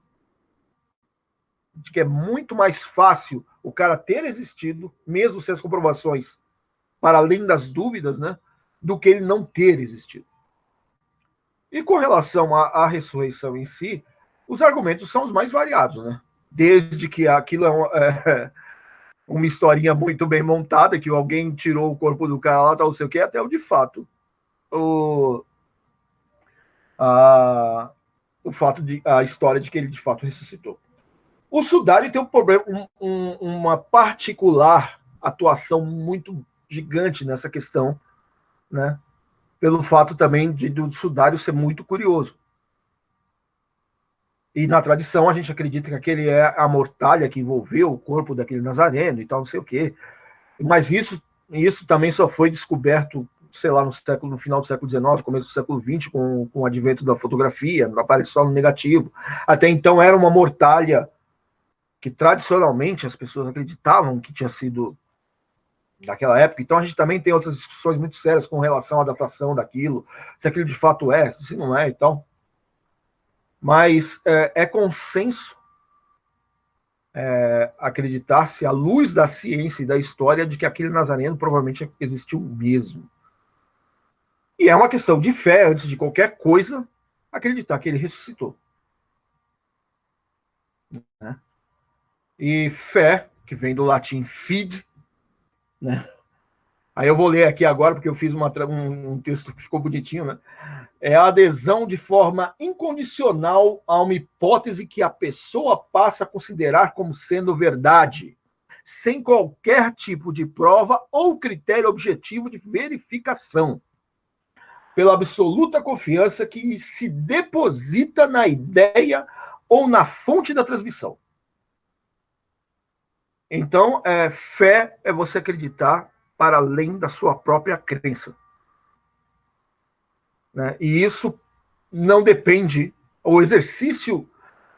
de que é muito mais fácil o cara ter existido, mesmo sem as comprovações, para além das dúvidas, né, do que ele não ter existido. E com relação à ressurreição em si, os argumentos são os mais variados, né? Desde que aquilo é uma historinha muito bem montada, que alguém tirou o corpo do cara lá, tal, não sei o quê, até o de fato. A história de que ele de fato ressuscitou. O Sudário tem um problema, uma particular atuação muito gigante nessa questão, né? Pelo fato também do Sudário ser muito curioso. E na tradição a gente acredita que aquele é a mortalha que envolveu o corpo daquele nazareno e tal, não sei o quê. Mas isso também só foi descoberto, sei lá, no final do século XIX, começo do século XX, com o advento da fotografia, apareceu no negativo. Até então era uma mortalha que tradicionalmente as pessoas acreditavam que tinha sido daquela época. Então a gente também tem outras discussões muito sérias com relação à datação daquilo, se aquilo de fato é, se não é e tal. Mas é consenso acreditar-se, à luz da ciência e da história, de que aquele nazareno provavelmente existiu mesmo. E é uma questão de fé, antes de qualquer coisa, acreditar que ele ressuscitou. Né? E fé, que vem do latim fide, né? Aí eu vou ler aqui agora, porque eu fiz um texto que ficou bonitinho, né? É a adesão de forma incondicional a uma hipótese que a pessoa passa a considerar como sendo verdade, sem qualquer tipo de prova ou critério objetivo de verificação, pela absoluta confiança que se deposita na ideia ou na fonte da transmissão. Então, fé é você acreditar para além da sua própria crença. Né? E isso não depende, o exercício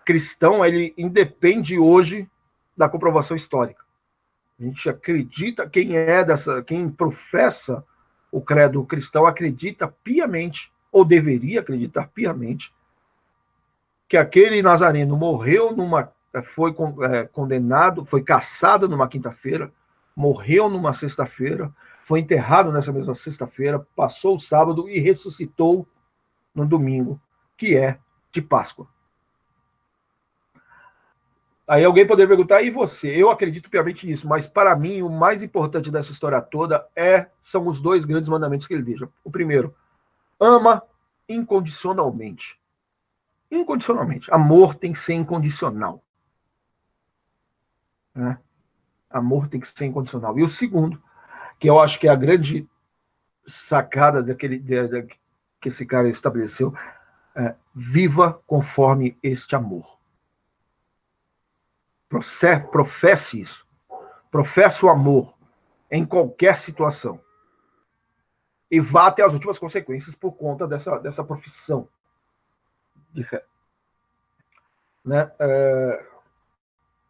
cristão, ele independe hoje da comprovação histórica. A gente acredita, quem professa o credo cristão acredita piamente, ou deveria acreditar piamente, que aquele nazareno morreu foi condenado, foi caçado numa quinta-feira, morreu numa sexta-feira, foi enterrado nessa mesma sexta-feira, passou o sábado e ressuscitou no domingo, que é de Páscoa. Aí alguém poderia perguntar, e você? Eu acredito piamente nisso, mas para mim o mais importante dessa história toda são os 2 grandes mandamentos que ele deixa. O primeiro, ama incondicionalmente. Incondicionalmente. Amor tem que ser incondicional. Né? Amor tem que ser incondicional. E o segundo, que eu acho que é a grande sacada que esse cara estabeleceu, viva conforme este amor. Professe isso. Professe o amor em qualquer situação. E vá até as últimas consequências por conta dessa profissão de fé. Né?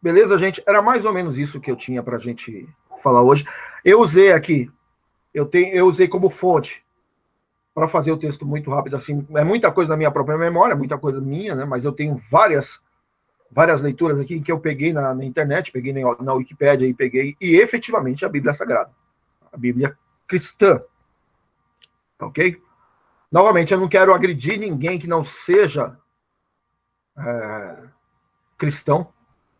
Beleza, gente? Era mais ou menos isso que eu tinha para a gente falar hoje. Eu usei aqui, eu usei como fonte para fazer o texto muito rápido, assim, é muita coisa na minha própria memória, muita coisa minha, né? Mas eu tenho várias leituras aqui que eu peguei na internet, peguei na Wikipédia e efetivamente a Bíblia Sagrada, a Bíblia cristã, ok? Novamente, eu não quero agredir ninguém que não seja cristão,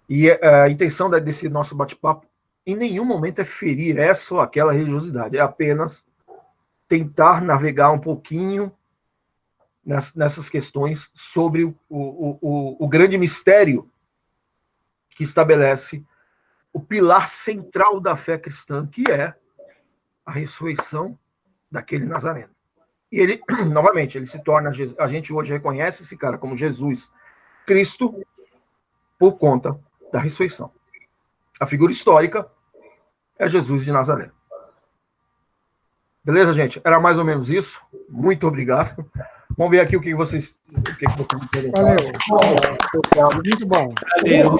e a intenção desse nosso bate-papo em nenhum momento é ferir essa ou aquela religiosidade, é apenas tentar navegar um pouquinho nessas questões sobre o grande mistério que estabelece o pilar central da fé cristã, que é a ressurreição daquele Nazareno. E ele, novamente, ele se torna, a gente hoje reconhece esse cara como Jesus Cristo por conta da ressurreição. A figura histórica é Jesus de Nazaré. Beleza, gente? Era mais ou menos isso. Muito obrigado. Vamos ver aqui o que vocês Valeu. Muito bom. Valeu.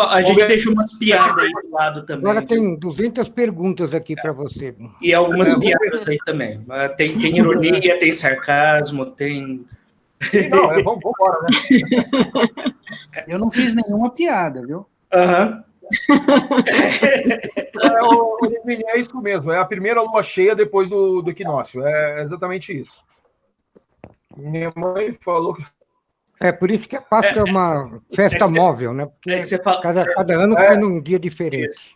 A gente deixou umas piadas aí do lado também. Agora tem 200 perguntas aqui para você. E algumas piadas aí também. Tem ironia, tem sarcasmo, tem... Não, vamos embora, né? Eu não fiz nenhuma piada, viu? Aham. É isso mesmo, é a primeira lua cheia depois do equinócio, é exatamente isso. Minha mãe falou que... Por isso que a Páscoa é uma festa móvel, né? Porque cada ano cai num dia diferente.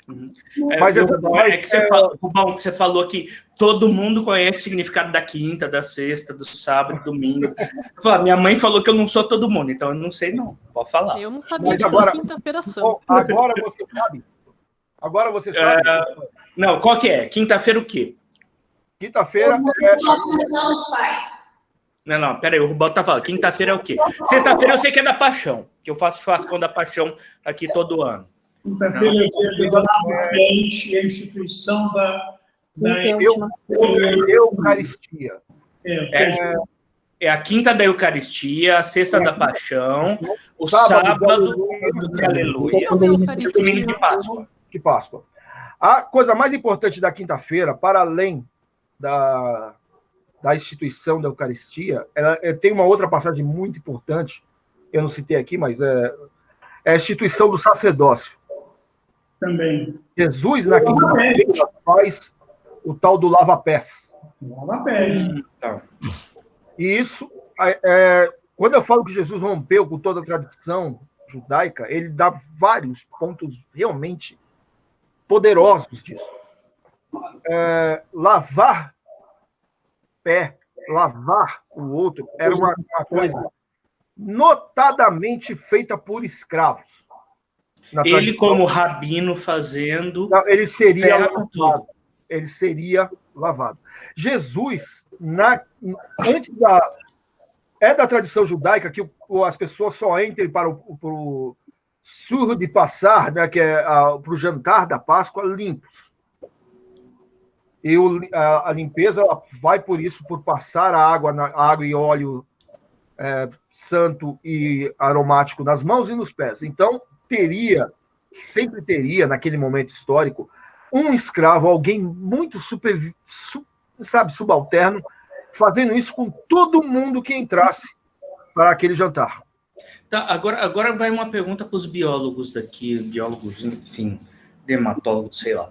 Mas você falou que todo mundo conhece o significado da quinta, da sexta, do sábado, do domingo. Minha mãe falou que eu não sou todo mundo, então eu não sei não. Pode falar. Eu não sabia que era quinta-feira santa. Agora você sabe. Agora você sabe. Não, qual que é? Quinta-feira o quê? Quinta-feira Não, peraí, o Rubão tá falando. Quinta-feira é o quê? Sexta-feira eu sei que é da Paixão, que eu faço churrascão da Paixão aqui todo ano. Quinta-feira é o dia da e a instituição da Eucaristia. É a quinta da Eucaristia, a sexta da Paixão, o sábado de Aleluia e o domingo de Páscoa. A coisa mais importante da quinta-feira, para além da instituição da Eucaristia, ela tem uma outra passagem muito importante, eu não citei aqui, mas é a instituição do sacerdócio. Também. Jesus, na quinta-feira, faz o tal do lava-pés. Lava-pés. E isso, quando eu falo que Jesus rompeu com toda a tradição judaica, ele dá vários pontos realmente poderosos disso. Lavar pé, lavar o outro, era uma coisa notadamente feita por escravos. Ele, como rabino, fazendo... Não, ele seria lavado. Ele seria lavado. Jesus, antes da tradição judaica que as pessoas só entrem para o surro de passar, né, que é para o jantar da Páscoa, limpos. E a limpeza vai por passar a água e óleo santo e aromático nas mãos e nos pés. Então, sempre teria, naquele momento histórico, um escravo, alguém muito subalterno, fazendo isso com todo mundo que entrasse para aquele jantar. Tá, agora vai uma pergunta para os biólogos daqui, enfim, dermatólogos, sei lá.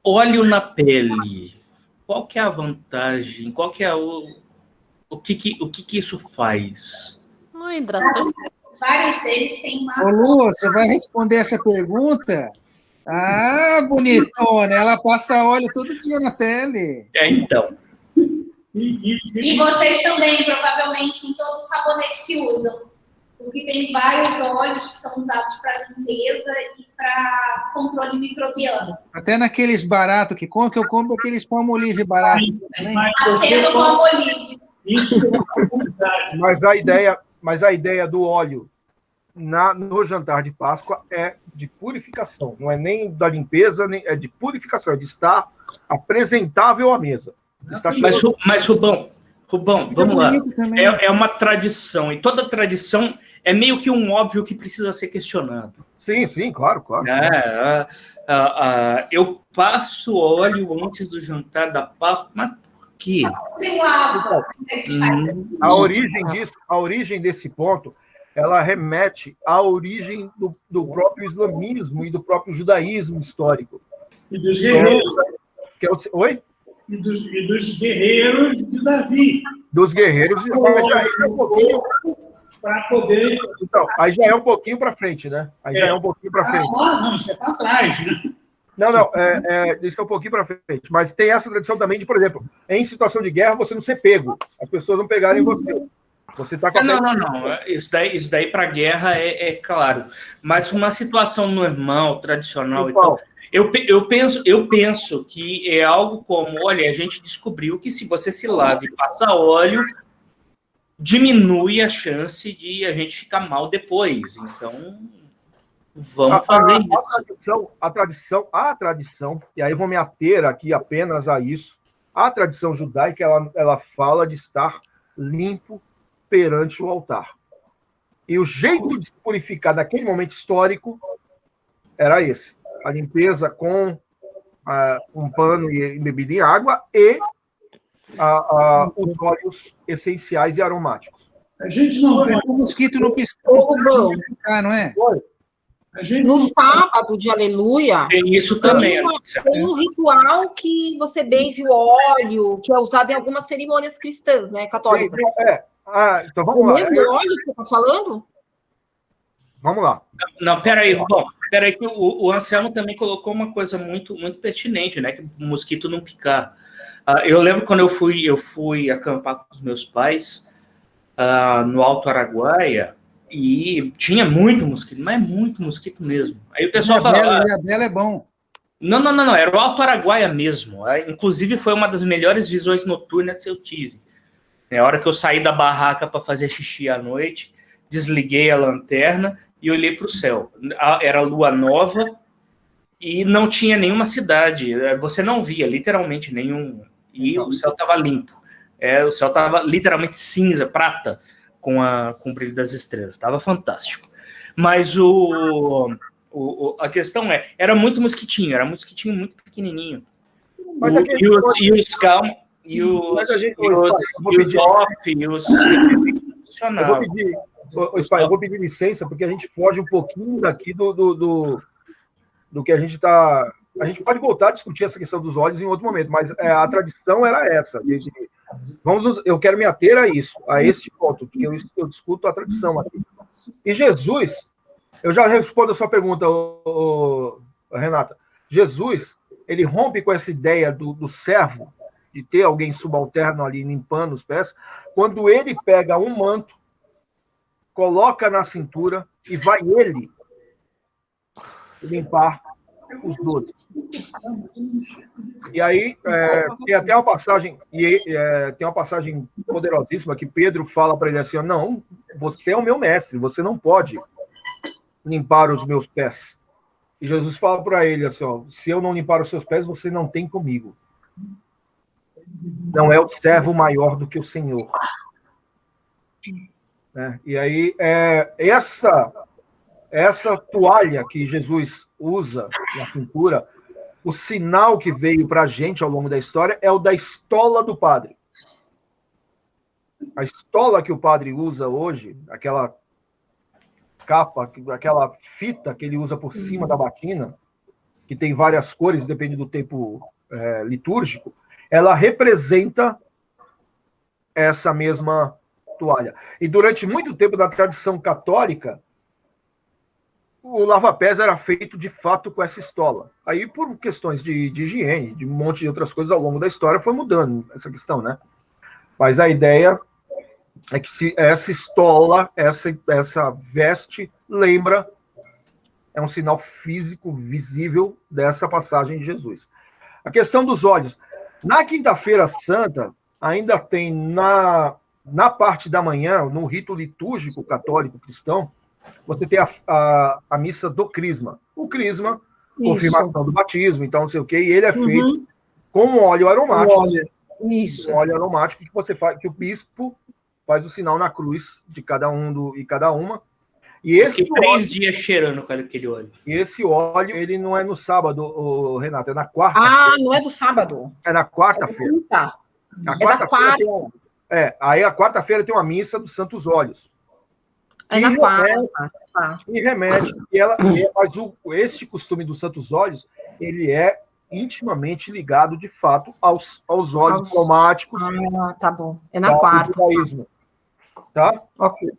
Óleo na pele, qual que é a vantagem? Qual que é o que isso faz? Não é hidratante? Vários deles têm uma... Ô, Lu, você vai responder essa pergunta? Ah, bonitona, ela passa óleo todo dia na pele. Então. E vocês também, provavelmente, em todos os sabonetes que usam. Porque tem vários óleos que são usados para limpeza e para controle microbiano. Até naqueles baratos que eu compro aqueles palmolive baratos. Até no palmolive. Isso é uma verdade. Mas a ideia do óleo no jantar de Páscoa é de purificação, não é nem da limpeza, nem é de purificação, é de estar apresentável à mesa. Mas Rubão, vamos lá. É uma tradição, e toda tradição é meio que um óbvio que precisa ser questionado. Sim, claro. Eu passo óleo antes do jantar da Páscoa, mas por quê? A origem desse ponto, ela remete à origem do próprio islamismo e do próprio judaísmo histórico. E dos guerreiros. Oi? E dos guerreiros de Davi. Dos guerreiros de Davi. Para poder... Então, aí já é um pouquinho para frente, né? Já é um pouquinho para frente. Não, isso é para trás, né? Não, isso é um pouquinho para frente. Mas tem essa tradição também de, por exemplo, em situação de guerra, você não ser pego. As pessoas não pegarem você. Você tá com não. Isso daí para guerra é claro. Mas uma situação normal, tradicional, então, eu penso que é algo como, olha, a gente descobriu que se você se lava e passa óleo, diminui a chance de a gente ficar mal depois. Então, vamos fazer isso. A tradição, e aí eu vou me ater aqui apenas a isso, a tradição judaica, ela fala de estar limpo perante o altar. E o jeito de se purificar naquele momento histórico era esse. A limpeza com um pano e bebida em água e os óleos essenciais e aromáticos. A gente não... O mosquito não pisca, não é? No sábado de Aleluia, tem isso também. Tem um ritual que você benze o óleo, que é usado em algumas cerimônias cristãs, né, católicas. Então vamos lá. O mesmo óleo que você está falando? Vamos lá. Não, peraí, Rubão. Peraí, que o Anselmo também colocou uma coisa muito, muito pertinente, né? Que o mosquito não picar. Eu lembro quando eu fui acampar com os meus pais no Alto Araguaia e tinha muito mosquito, mas muito mosquito mesmo. Aí o pessoal falava... Ilhabela é bom. Não, era o Alto Araguaia mesmo. Inclusive foi uma das melhores visões noturnas que eu tive. Na hora que eu saí da barraca para fazer xixi à noite, desliguei a lanterna e olhei para o céu. Era lua nova e não tinha nenhuma cidade. Você não via literalmente nenhum... E o céu estava limpo. O céu estava literalmente cinza, prata, com o brilho das estrelas. Estava fantástico. Mas a questão era muito mosquitinho muito pequenininho. Mas e os calmos, e os off, e os funcional. Eu vou pedir licença, porque a gente foge um pouquinho daqui do que a gente está... A gente pode voltar a discutir essa questão dos óleos em outro momento, mas a tradição era essa. Eu quero me ater a isso, a esse ponto, porque eu discuto a tradição aqui. E Jesus, eu já respondo a sua pergunta, Renata. Jesus, ele rompe com essa ideia do servo, de ter alguém subalterno ali limpando os pés, quando ele pega um manto, coloca na cintura e vai ele limpar os 12. E aí tem até uma passagem, tem uma passagem poderosíssima que Pedro fala para ele assim: não, você é o meu mestre, você não pode limpar os meus pés. E Jesus fala para ele assim: se eu não limpar os seus pés, você não tem comigo. Não é o servo maior do que o Senhor. E aí essa toalha que Jesus usa na cintura, o sinal que veio para a gente ao longo da história é o da estola do padre. A estola que o padre usa hoje, aquela capa, aquela fita que ele usa por cima da batina, que tem várias cores, depende do tempo litúrgico, ela representa essa mesma toalha. E durante muito tempo da tradição católica, o lava-pés era feito, de fato, com essa estola. Aí, por questões de higiene, de um monte de outras coisas ao longo da história, foi mudando essa questão, né? Mas a ideia é que essa estola, essa veste, lembra, é um sinal físico visível dessa passagem de Jesus. A questão dos olhos. Na Quinta-feira Santa, ainda tem na parte da manhã, no rito litúrgico católico cristão, você tem a missa do crisma. O crisma, confirmação do batismo, então não sei o quê, e ele é feito com um óleo aromático. Isso. Um óleo aromático que você faz, que o bispo faz o sinal na cruz de cada um e cada uma. E esse Fiquei 3 dias cheirando com aquele óleo. E esse óleo, ele não é no sábado, Renato, é na quarta. Ah, não é do sábado. É na quarta-feira. Tá. Na É da quarta. Aí a quarta-feira tem uma missa dos Santos Óleos. É na quarta. Tá. E remete. Mas este costume dos Santos Óleos, ele é intimamente ligado, de fato, aos óleos aromáticos. Ah, tá bom. É na quarta. Do judaísmo. Tá? Ok.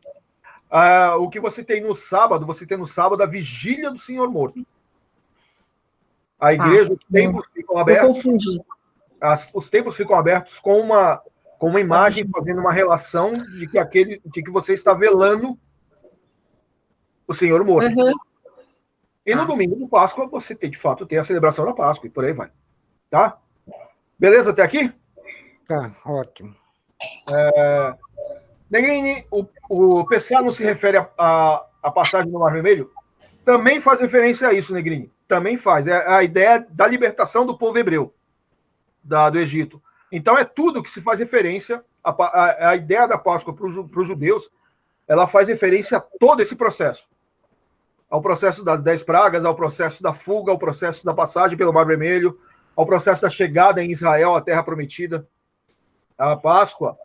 O que você tem no sábado a vigília do Senhor Morto. A igreja, os templos ficam abertos. Eu confundi. Os templos ficam abertos com uma imagem fazendo uma relação de que você está velando o Senhor Morto. E no domingo de Páscoa, você tem, de fato, a celebração da Páscoa, e por aí vai. Tá? Beleza até aqui? Tá, ótimo. Negrini, o PCA não se refere à passagem do Mar Vermelho? Também faz referência a isso, Negrini. Também faz. É a ideia da libertação do povo hebreu do Egito. Então, é tudo que se faz referência. A ideia da Páscoa para os judeus, ela faz referência a todo esse processo. Ao processo das 10 pragas, ao processo da fuga, ao processo da passagem pelo Mar Vermelho, ao processo da chegada em Israel à Terra Prometida. A Páscoa,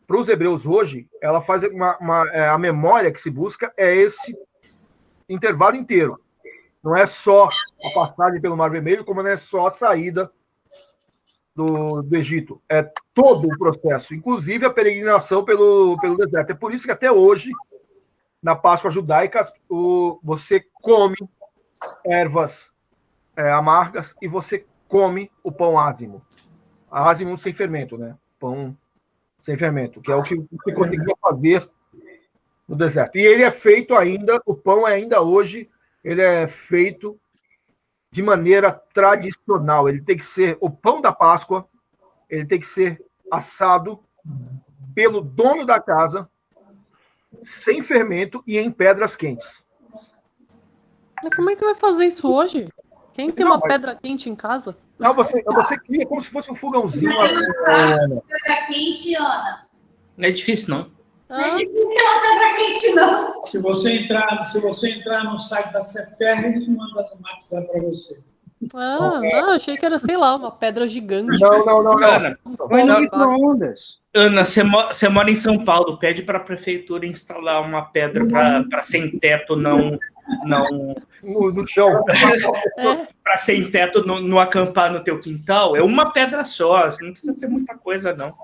para os hebreus hoje, ela faz a memória que se busca é esse intervalo inteiro. Não é só a passagem pelo Mar Vermelho, como não é só a saída do Egito. É todo o processo, inclusive a peregrinação pelo deserto. É por isso que até hoje, na Páscoa judaica, você come ervas amargas e você come o pão ázimo. Ázimo sem fermento, né? Pão sem fermento, que é o que você conseguia fazer no deserto. E ele é feito ainda, o pão ainda hoje, ele é feito de maneira tradicional. Ele tem que ser, o pão da Páscoa, ele tem que ser assado pelo dono da casa, sem fermento e em pedras quentes. Mas como é que vai fazer isso hoje? Quem tem uma pedra quente em casa? Não, você cria como se fosse um fogãozinho. Pedra quente, Ana. Não é difícil, não. Não é difícil uma pedra quente, não. Se você entrar no site da Cefer, eles mandam as imagens lá para você. Não, achei que era, sei lá, uma pedra gigante. Não. Ana, Põe no micro-ondas. Ana, você mora em São Paulo, pede para a prefeitura instalar uma pedra para sem teto não no chão. Para sem teto não acampar no teu quintal. É uma pedra só, não precisa ser muita coisa, não.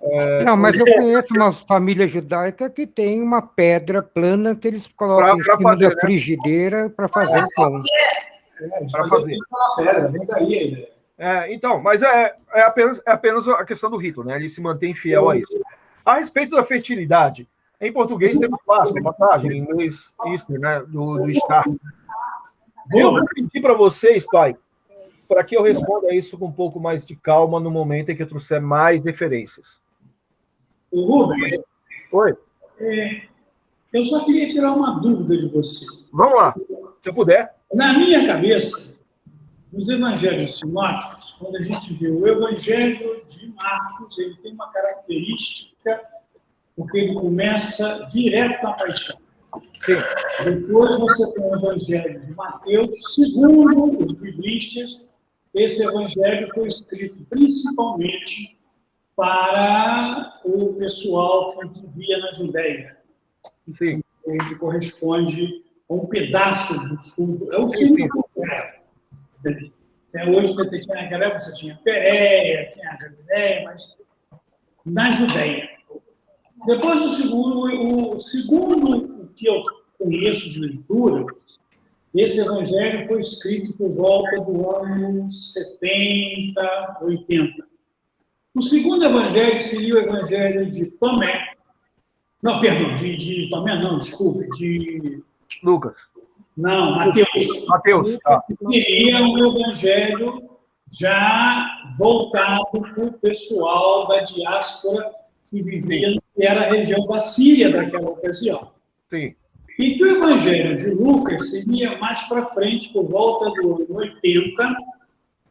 Não, mas eu conheço uma família judaica que tem uma pedra plana que eles colocam em cima da frigideira para fazer o pão. Para fazer. Pedra, vem daí a ideia. Então, mas é apenas a questão do rito, né? Ele se mantém fiel a isso. A respeito da fertilidade, em português temos Páscoa, passagem, em inglês, Easter, né? Do Star. Eu vou pedir para vocês, pai, para que eu responda isso com um pouco mais de calma no momento em que eu trouxer mais referências. O Rubens, Oi? Eu só queria tirar uma dúvida de você. Vamos lá, se eu puder. Na minha cabeça, nos evangelhos sinóticos, quando a gente vê o evangelho de Marcos, ele tem uma característica, porque ele começa direto na paixão. Sim. Depois você tem o evangelho de Mateus, segundo os biblistas, esse evangelho foi escrito principalmente para o pessoal que vivia na Judéia. Sim. Ele corresponde a um pedaço do sul. É o sul do Israel. Hoje você tinha naquela época, você tinha Pérea, tinha a Galileia, mas na Judéia. Depois o segundo que eu conheço de leitura, esse evangelho foi escrito por volta do ano 70, 80. O segundo evangelho seria o evangelho de Tomé. Não, perdão, de Tomé não, desculpe, de... Lucas. Não, Mateus. Tá. Seria um evangelho já voltado para o pessoal da diáspora que vivia, que era a região da Síria daquela ocasião. Sim. E que o Evangelho de Lucas seria mais para frente, por volta do ano 80, quer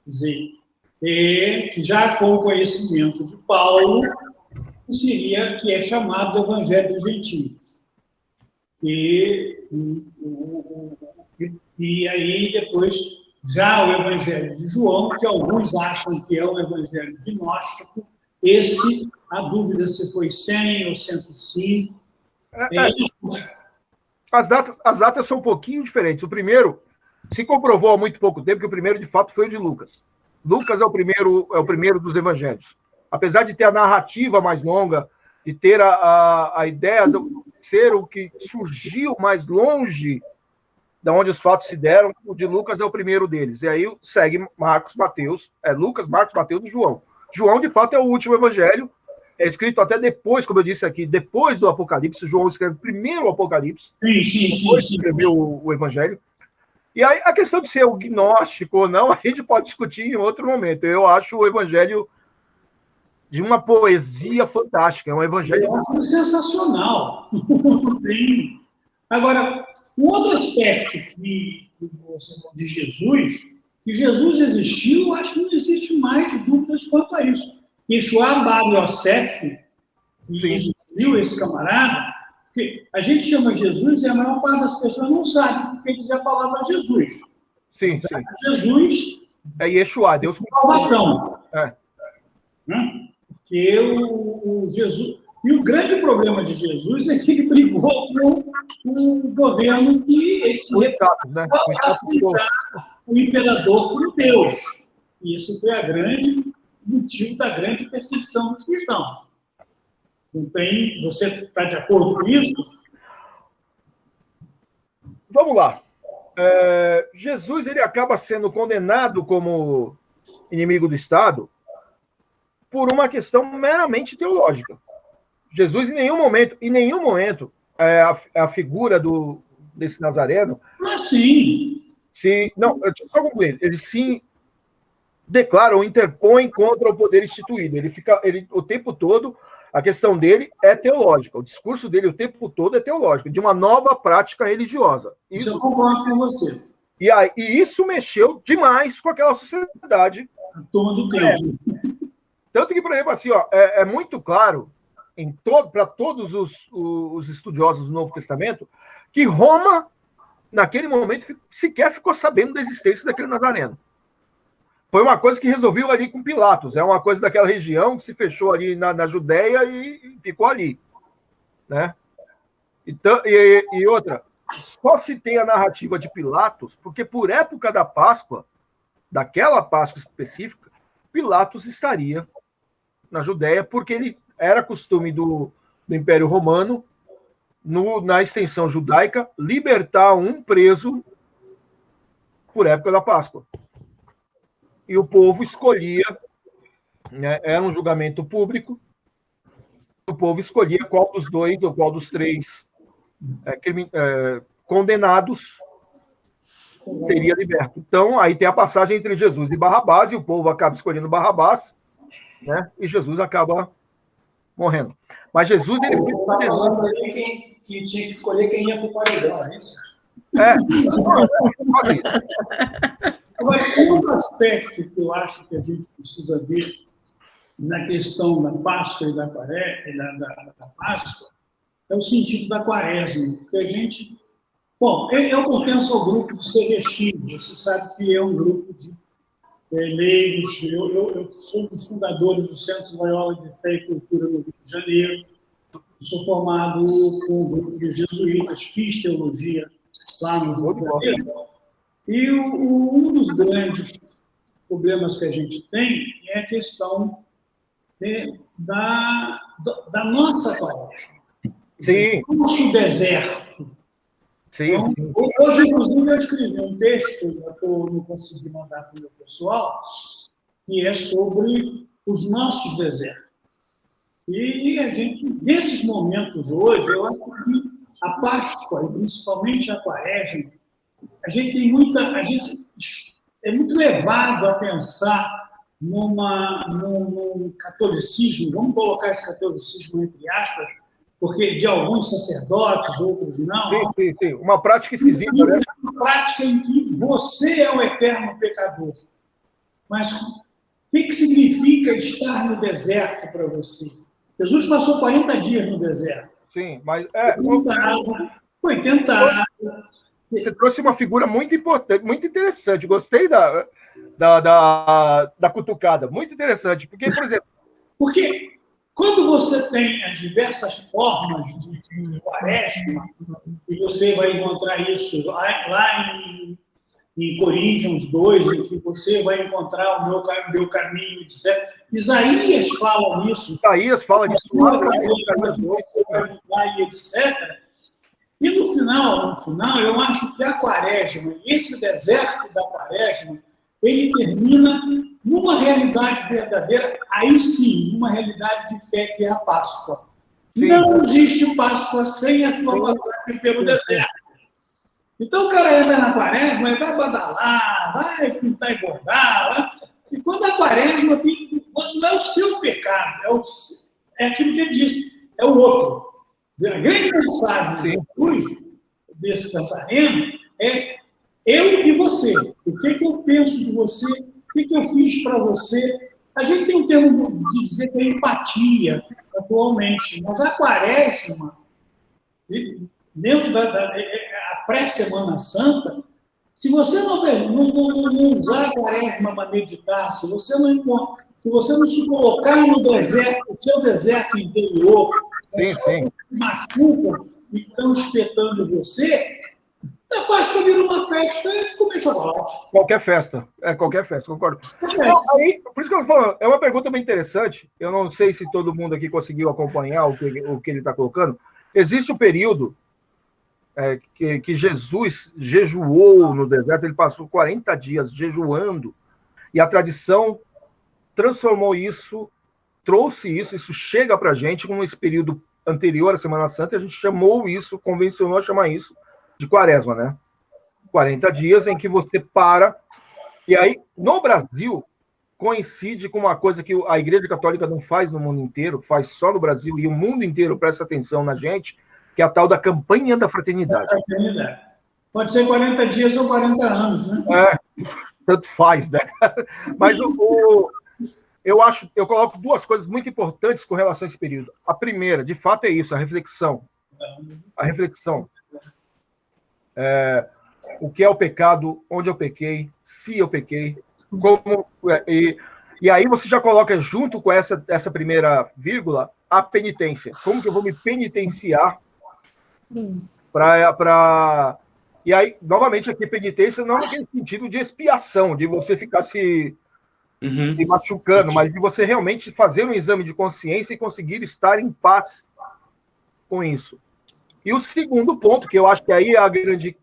dizer, que já com o conhecimento de Paulo, que é chamado Evangelho dos Gentios. E aí, depois, já o Evangelho de João, que alguns acham que é o Evangelho gnóstico, esse, a dúvida se foi 100 ou 105. As datas são um pouquinho diferentes. O primeiro se comprovou há muito pouco tempo que o primeiro, de fato, foi o de Lucas. Lucas é o primeiro dos evangelhos. Apesar de ter a narrativa mais longa, de ter a ideia de ser o que surgiu mais longe de onde os fatos se deram, o de Lucas é o primeiro deles. E aí segue Marcos, Mateus, Lucas, Marcos, Mateus e João. João, de fato, é o último evangelho, é escrito até depois, como eu disse aqui, depois do Apocalipse. João escreve primeiro o Apocalipse, depois escreveu o evangelho. E aí, a questão de ser o gnóstico ou não, a gente pode discutir em outro momento. Eu acho o evangelho de uma poesia fantástica. É um evangelho sensacional. Agora, um outro aspecto que você falou de Jesus, que Jesus existiu, eu acho que não existe mais dúvidas quanto a isso. Yeshua Bar Yosef, que existiu esse camarada, porque a gente chama Jesus e a maior parte das pessoas não sabe o que quer dizer a palavra Jesus. Sim. Jesus é Yeshua, Deus com salvação. Né? Porque o Jesus... E o grande problema de Jesus é que ele brigou com um governo que ele se recusou a aceitar o imperador por Deus. E isso foi o grande motivo da grande perseguição dos cristãos. Você está de acordo com isso? Vamos lá. Jesus ele acaba sendo condenado como inimigo do Estado por uma questão meramente teológica. Jesus, em nenhum momento, a figura desse Nazareno... sim. Não, só concluir. Ele sim declara ou interpõe contra o poder instituído. O tempo todo, a questão dele é teológica. O discurso dele o tempo todo é teológico, de uma nova prática religiosa. Isso eu concordo com você. E isso mexeu demais com aquela sociedade. A turma do tempo. Tanto que, por exemplo, assim, é muito claro para todos os estudiosos do Novo Testamento que Roma, naquele momento, sequer ficou sabendo da existência daquele Nazareno. Foi uma coisa que resolveu ali com Pilatos. É uma coisa daquela região que se fechou ali na Judéia e ficou ali. Né? Então, e outra, só se tem a narrativa de Pilatos, porque por época da Páscoa, daquela Páscoa específica, Pilatos estaria na Judéia, porque ele era costume do Império Romano, na extensão judaica, libertar um preso por época da Páscoa. E o povo escolhia, né, era um julgamento público, o povo escolhia qual dos dois ou qual dos três condenados seria liberto. Então, aí tem a passagem entre Jesus e Barrabás, e o povo acaba escolhendo Barrabás, né, e Jesus acaba morrendo. Mas Jesus... Você está falando ali que tinha que escolher quem ia para o paredão, é isso? Agora, um outro aspecto que eu acho que a gente precisa ver na questão da Páscoa e da Páscoa é o sentido da Quaresma, porque a gente... Bom, eu pertenço ao grupo de Celestino, você sabe que é um grupo de leigos. Eu sou um dos fundadores do Centro Loyola de Fé e Cultura no Rio de Janeiro. Eu sou formado com o grupo de jesuítas, fiz teologia lá no Rio de Janeiro. E um dos grandes problemas que a gente tem é a questão da nossa Quaresma. Sim. Do nosso deserto. Sim. Então, hoje, inclusive, eu escrevi um texto que eu não consegui mandar para o meu pessoal, que é sobre os nossos desertos. E a gente, nesses momentos hoje, eu acho que a Páscoa, e principalmente a Quaresma, a gente é muito levado a pensar num catolicismo, vamos colocar esse catolicismo entre aspas, porque de alguns sacerdotes, outros não. Sim. Uma prática esquisita, né? Uma prática em que você é o eterno pecador. Mas o que significa estar no deserto para você? Jesus passou 40 dias no deserto. Sim, mas... Foi tentado. Você trouxe uma figura muito importante, muito interessante. Gostei da cutucada. Muito interessante. Porque, por exemplo... Porque quando você tem as diversas formas de quaresma, e você vai encontrar isso lá em Coríntios 2, em que você vai encontrar o meu caminho, etc. Isaías fala nisso. Isaías fala disso. Etc. E no final, eu acho que a quaresma, esse deserto da quaresma, ele termina numa realidade verdadeira, aí sim, uma realidade de fé que é a Páscoa. Sim. Não existe Páscoa sem a sua passagem pelo deserto. Então o cara entra na quaresma, ele vai badalar, vai pintar e bordar, e quando a quaresma não é o seu pecado, é aquilo que ele disse, é o outro. A grande mensagem desse Nazareno é eu e você. O que eu penso de você? O que eu fiz para você? A gente tem um termo de dizer que é empatia atualmente, mas a quaresma, dentro da pré-Semana Santa, se você não usar a quaresma para meditar, se você não se colocar no deserto, o seu deserto interior, sim. machucam e estão espetando você, a Páscoa vira uma festa de comer chocolate. Qualquer festa, concordo. Então, aí, por isso que eu falo, é uma pergunta bem interessante, eu não sei se todo mundo aqui conseguiu acompanhar o que ele está colocando. Existe um período que Jesus jejuou no deserto, ele passou 40 dias jejuando, e a tradição transformou isso, trouxe isso chega para a gente como esse período anterior à Semana Santa, a gente chamou isso, convencionou a chamar isso de quaresma, né? 40 dias em que você para, e aí, no Brasil, coincide com uma coisa que a Igreja Católica não faz no mundo inteiro, faz só no Brasil, e o mundo inteiro presta atenção na gente, que é a tal da campanha da fraternidade. Pode ser 40 dias ou 40 anos, né? Tanto faz, né? Mas eu coloco duas coisas muito importantes com relação a esse período. A primeira, de fato, é isso, a reflexão. A reflexão. O que é o pecado, onde eu pequei, se eu pequei, como... E aí você já coloca junto com essa primeira vírgula a penitência. Como que eu vou me penitenciar para... E aí, novamente, aqui, penitência não naquele sentido de expiação, de você ficar se machucando, mas de você realmente fazer um exame de consciência e conseguir estar em paz com isso. E o segundo ponto, que eu acho que aí é a grande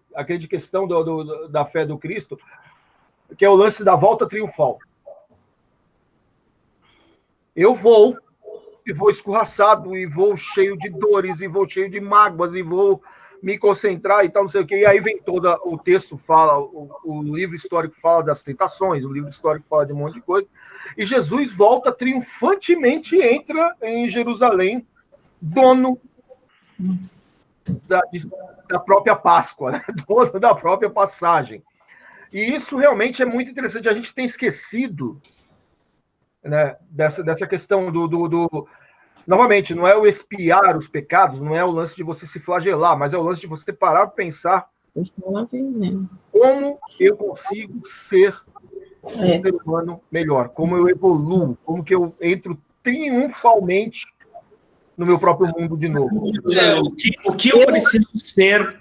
questão da fé do Cristo, que é o lance da volta triunfal. Eu vou escorraçado, e vou cheio de dores, e vou cheio de mágoas, e vou me concentrar e tal, não sei o quê. E aí vem o texto fala, o livro histórico fala das tentações, o livro histórico fala de um monte de coisa, e Jesus volta triunfantemente, entra em Jerusalém, dono da própria Páscoa, né? Dono da própria passagem. E isso realmente é muito interessante. A gente tem esquecido, né, dessa questão novamente, não é o expiar os pecados, não é o lance de você se flagelar, mas é o lance de você parar para pensar como eu consigo ser um ser humano melhor, como eu evoluo, como que eu entro triunfalmente no meu próprio mundo de novo. O que eu preciso ser,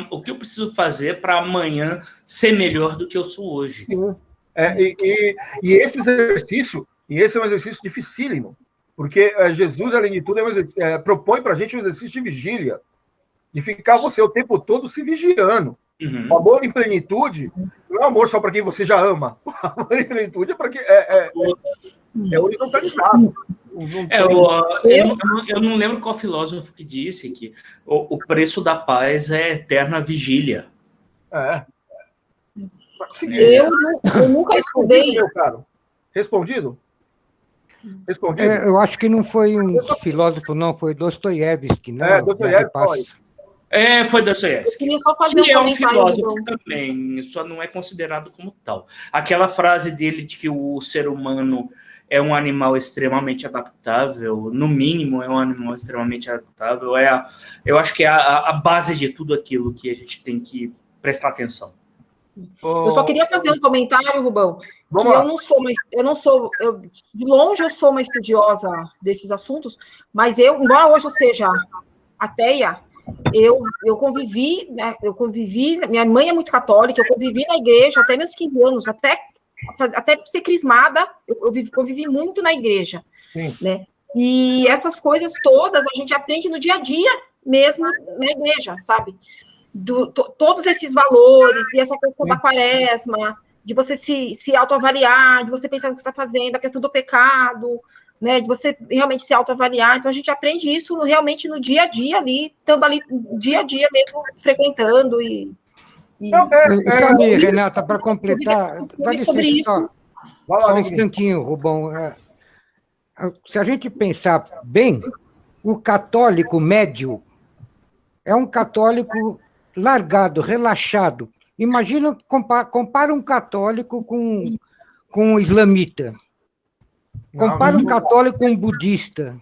o que eu preciso fazer para amanhã ser melhor do que eu sou hoje. E esse é um exercício dificílimo, porque Jesus, além de tudo, propõe para a gente um exercício de vigília, de ficar você o tempo todo se vigiando. O amor em plenitude não é amor só para quem você já ama. O amor em plenitude é para quem é horizontalizado. Eu não lembro qual filósofo que disse que o preço da paz é a eterna vigília. Eu nunca estudei. Meu caro. Respondido? Respondido? Eu acho que não foi um filósofo, não, foi Dostoiévski, né? Dostoiévski. Foi Eu Dostoiévski. queria só fazer um Que é um comentário. filósofo também, só não é considerado como tal. Aquela frase dele de que o ser humano é um animal extremamente adaptável, no mínimo é um animal extremamente adaptável, eu acho que é a base de tudo aquilo que a gente tem que prestar atenção. Eu só queria fazer um comentário, Rubão, que eu não sou, de longe eu sou uma estudiosa desses assuntos, mas embora hoje eu seja ateia, eu convivi, né, minha mãe é muito católica, eu convivi na igreja até meus 15 anos, até ser crismada, eu convivi muito na igreja, né? E essas coisas todas a gente aprende no dia a dia mesmo na igreja, sabe? Todos esses valores, e essa questão da quaresma, de você se autoavaliar, de você pensar no que você está fazendo, a questão do pecado, né, de você realmente se autoavaliar. Então, a gente aprende isso realmente no dia a dia ali, estando ali dia a dia mesmo, frequentando Sabe, Renata, para completar, dá licença só um instantinho, Rubão. Se a gente pensar bem, o católico médio é um católico largado, relaxado. Imagina, compara um católico com um islamita. Compara um católico com um budista.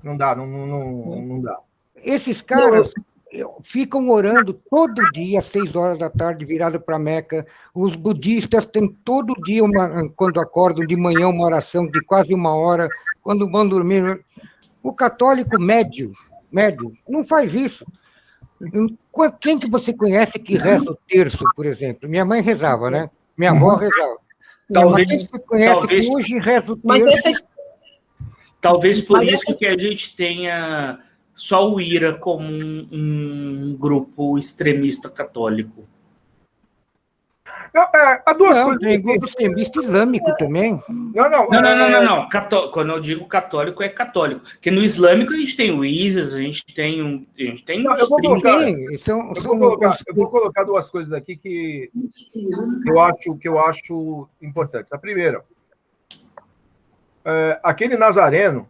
Não dá, não dá. Esses caras ficam orando todo dia, às 6 horas da tarde, virado para Meca. Os budistas têm todo dia, quando acordam de manhã, uma oração de quase 1 hora, quando vão dormir. O católico médio, não faz isso. Quem que você conhece que reza o terço, por exemplo? Minha mãe rezava, né? Minha avó rezava. Mas quem você conhece que hoje reza o terço? Talvez por isso que a gente tenha só o IRA como um grupo extremista católico. Há duas coisas. Tem grupo extremista islâmico também. Não. Quando eu digo católico, é católico. Porque no islâmico a gente tem o ISIS, a gente tem eu vou colocar duas coisas aqui que eu acho importantes. A primeira, aquele nazareno,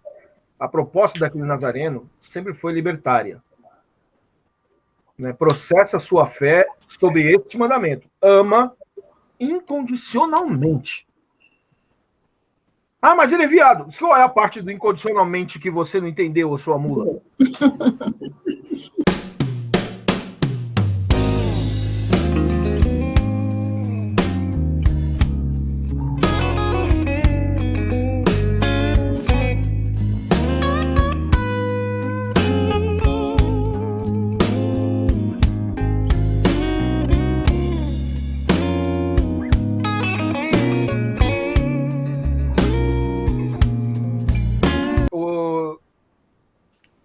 a proposta daquele nazareno sempre foi libertária. Né? Processa a sua fé sobre este mandamento. Ama incondicionalmente. Ah, mas ele é viado. Qual é a parte do incondicionalmente que você não entendeu, sua mula?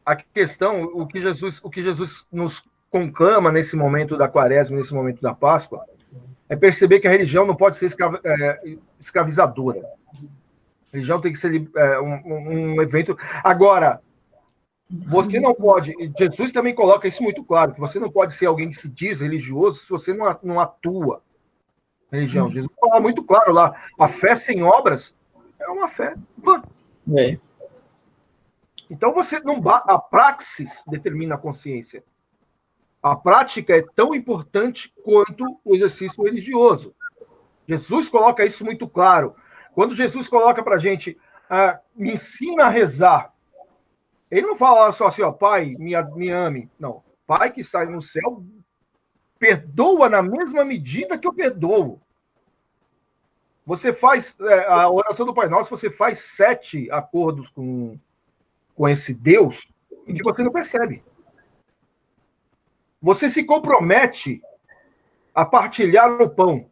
A questão, o que Jesus nos conclama nesse momento da Quaresma, nesse momento da Páscoa, é perceber que a religião não pode ser escravizadora. A religião tem que ser um evento. Agora, você não pode. Jesus também coloca isso muito claro, que você não pode ser alguém que se diz religioso se você não atua na religião. Jesus fala muito claro lá: a fé sem obras é uma fé vã. Então, a praxis determina a consciência. A prática é tão importante quanto o exercício religioso. Jesus coloca isso muito claro. Quando Jesus coloca para a gente, me ensina a rezar, ele não fala só assim, Pai, me ame. Não. Pai que está no céu, perdoa na mesma medida que eu perdoo. Você faz a oração do Pai Nosso, você faz 7 acordos com esse Deus e que você não percebe. Você se compromete a partilhar o pão.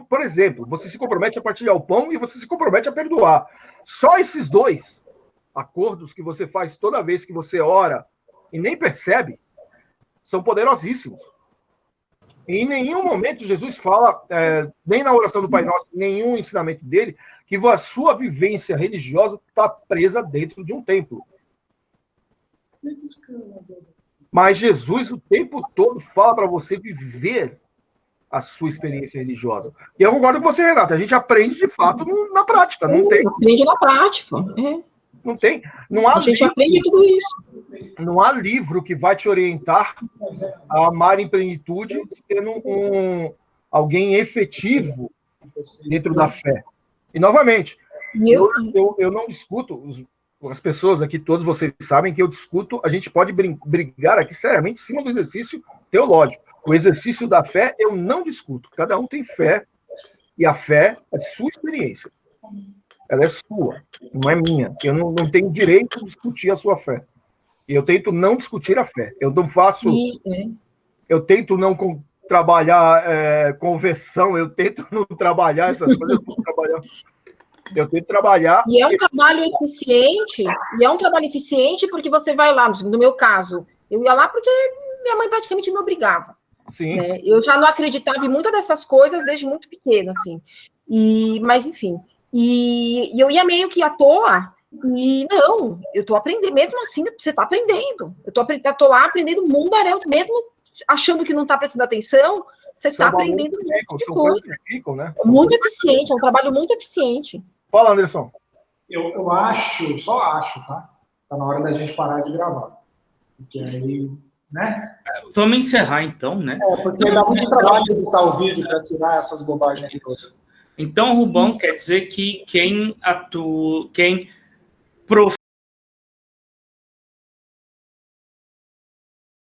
Por exemplo, você se compromete a partilhar o pão e você se compromete a perdoar. Só esses 2 acordos que você faz toda vez que você ora e nem percebe, são poderosíssimos. E em nenhum momento Jesus fala, nem na oração do Pai Nosso, nenhum ensinamento dele, que a sua vivência religiosa está presa dentro de um templo. Mas Jesus o tempo todo fala para você viver a sua experiência religiosa. E eu concordo com você, Renata, a gente aprende de fato na prática, não tem. Aprende na prática. Não tem. Não há a gente livro, aprende tudo isso. Não há livro que vai te orientar a amar em plenitude sendo alguém efetivo dentro da fé. E, novamente, eu não discuto, as pessoas aqui, todos vocês sabem que eu discuto, a gente pode brigar aqui seriamente em cima do exercício teológico. O exercício da fé eu não discuto. Cada um tem fé, e a fé é sua experiência. Ela é sua, não é minha. Eu não tenho direito de discutir a sua fé. E eu tento não discutir a fé. Eu não faço... Eu tento não trabalhar conversão, eu tento não trabalhar essas coisas, eu tento trabalhar... E é um trabalho eficiente, porque você vai lá, no meu caso, eu ia lá porque minha mãe praticamente me obrigava. Sim. Né? Eu já não acreditava em muitas dessas coisas desde muito pequena, assim. Mas, enfim... E eu ia meio que à toa, e não, eu estou aprendendo, mesmo assim, você está aprendendo. Eu tô lá aprendendo mundaréu, mesmo achando que não está prestando atenção, você está aprendendo um monte de coisa. Né? Muito eficiente, é um trabalho muito eficiente. Fala, Anderson. Eu acho, só acho, tá? Está na hora da gente parar de gravar. Porque aí, né? Vamos encerrar então, né? Porque dá muito trabalho editar o vídeo para tirar essas bobagens todas. Então, Rubão, quer dizer que quem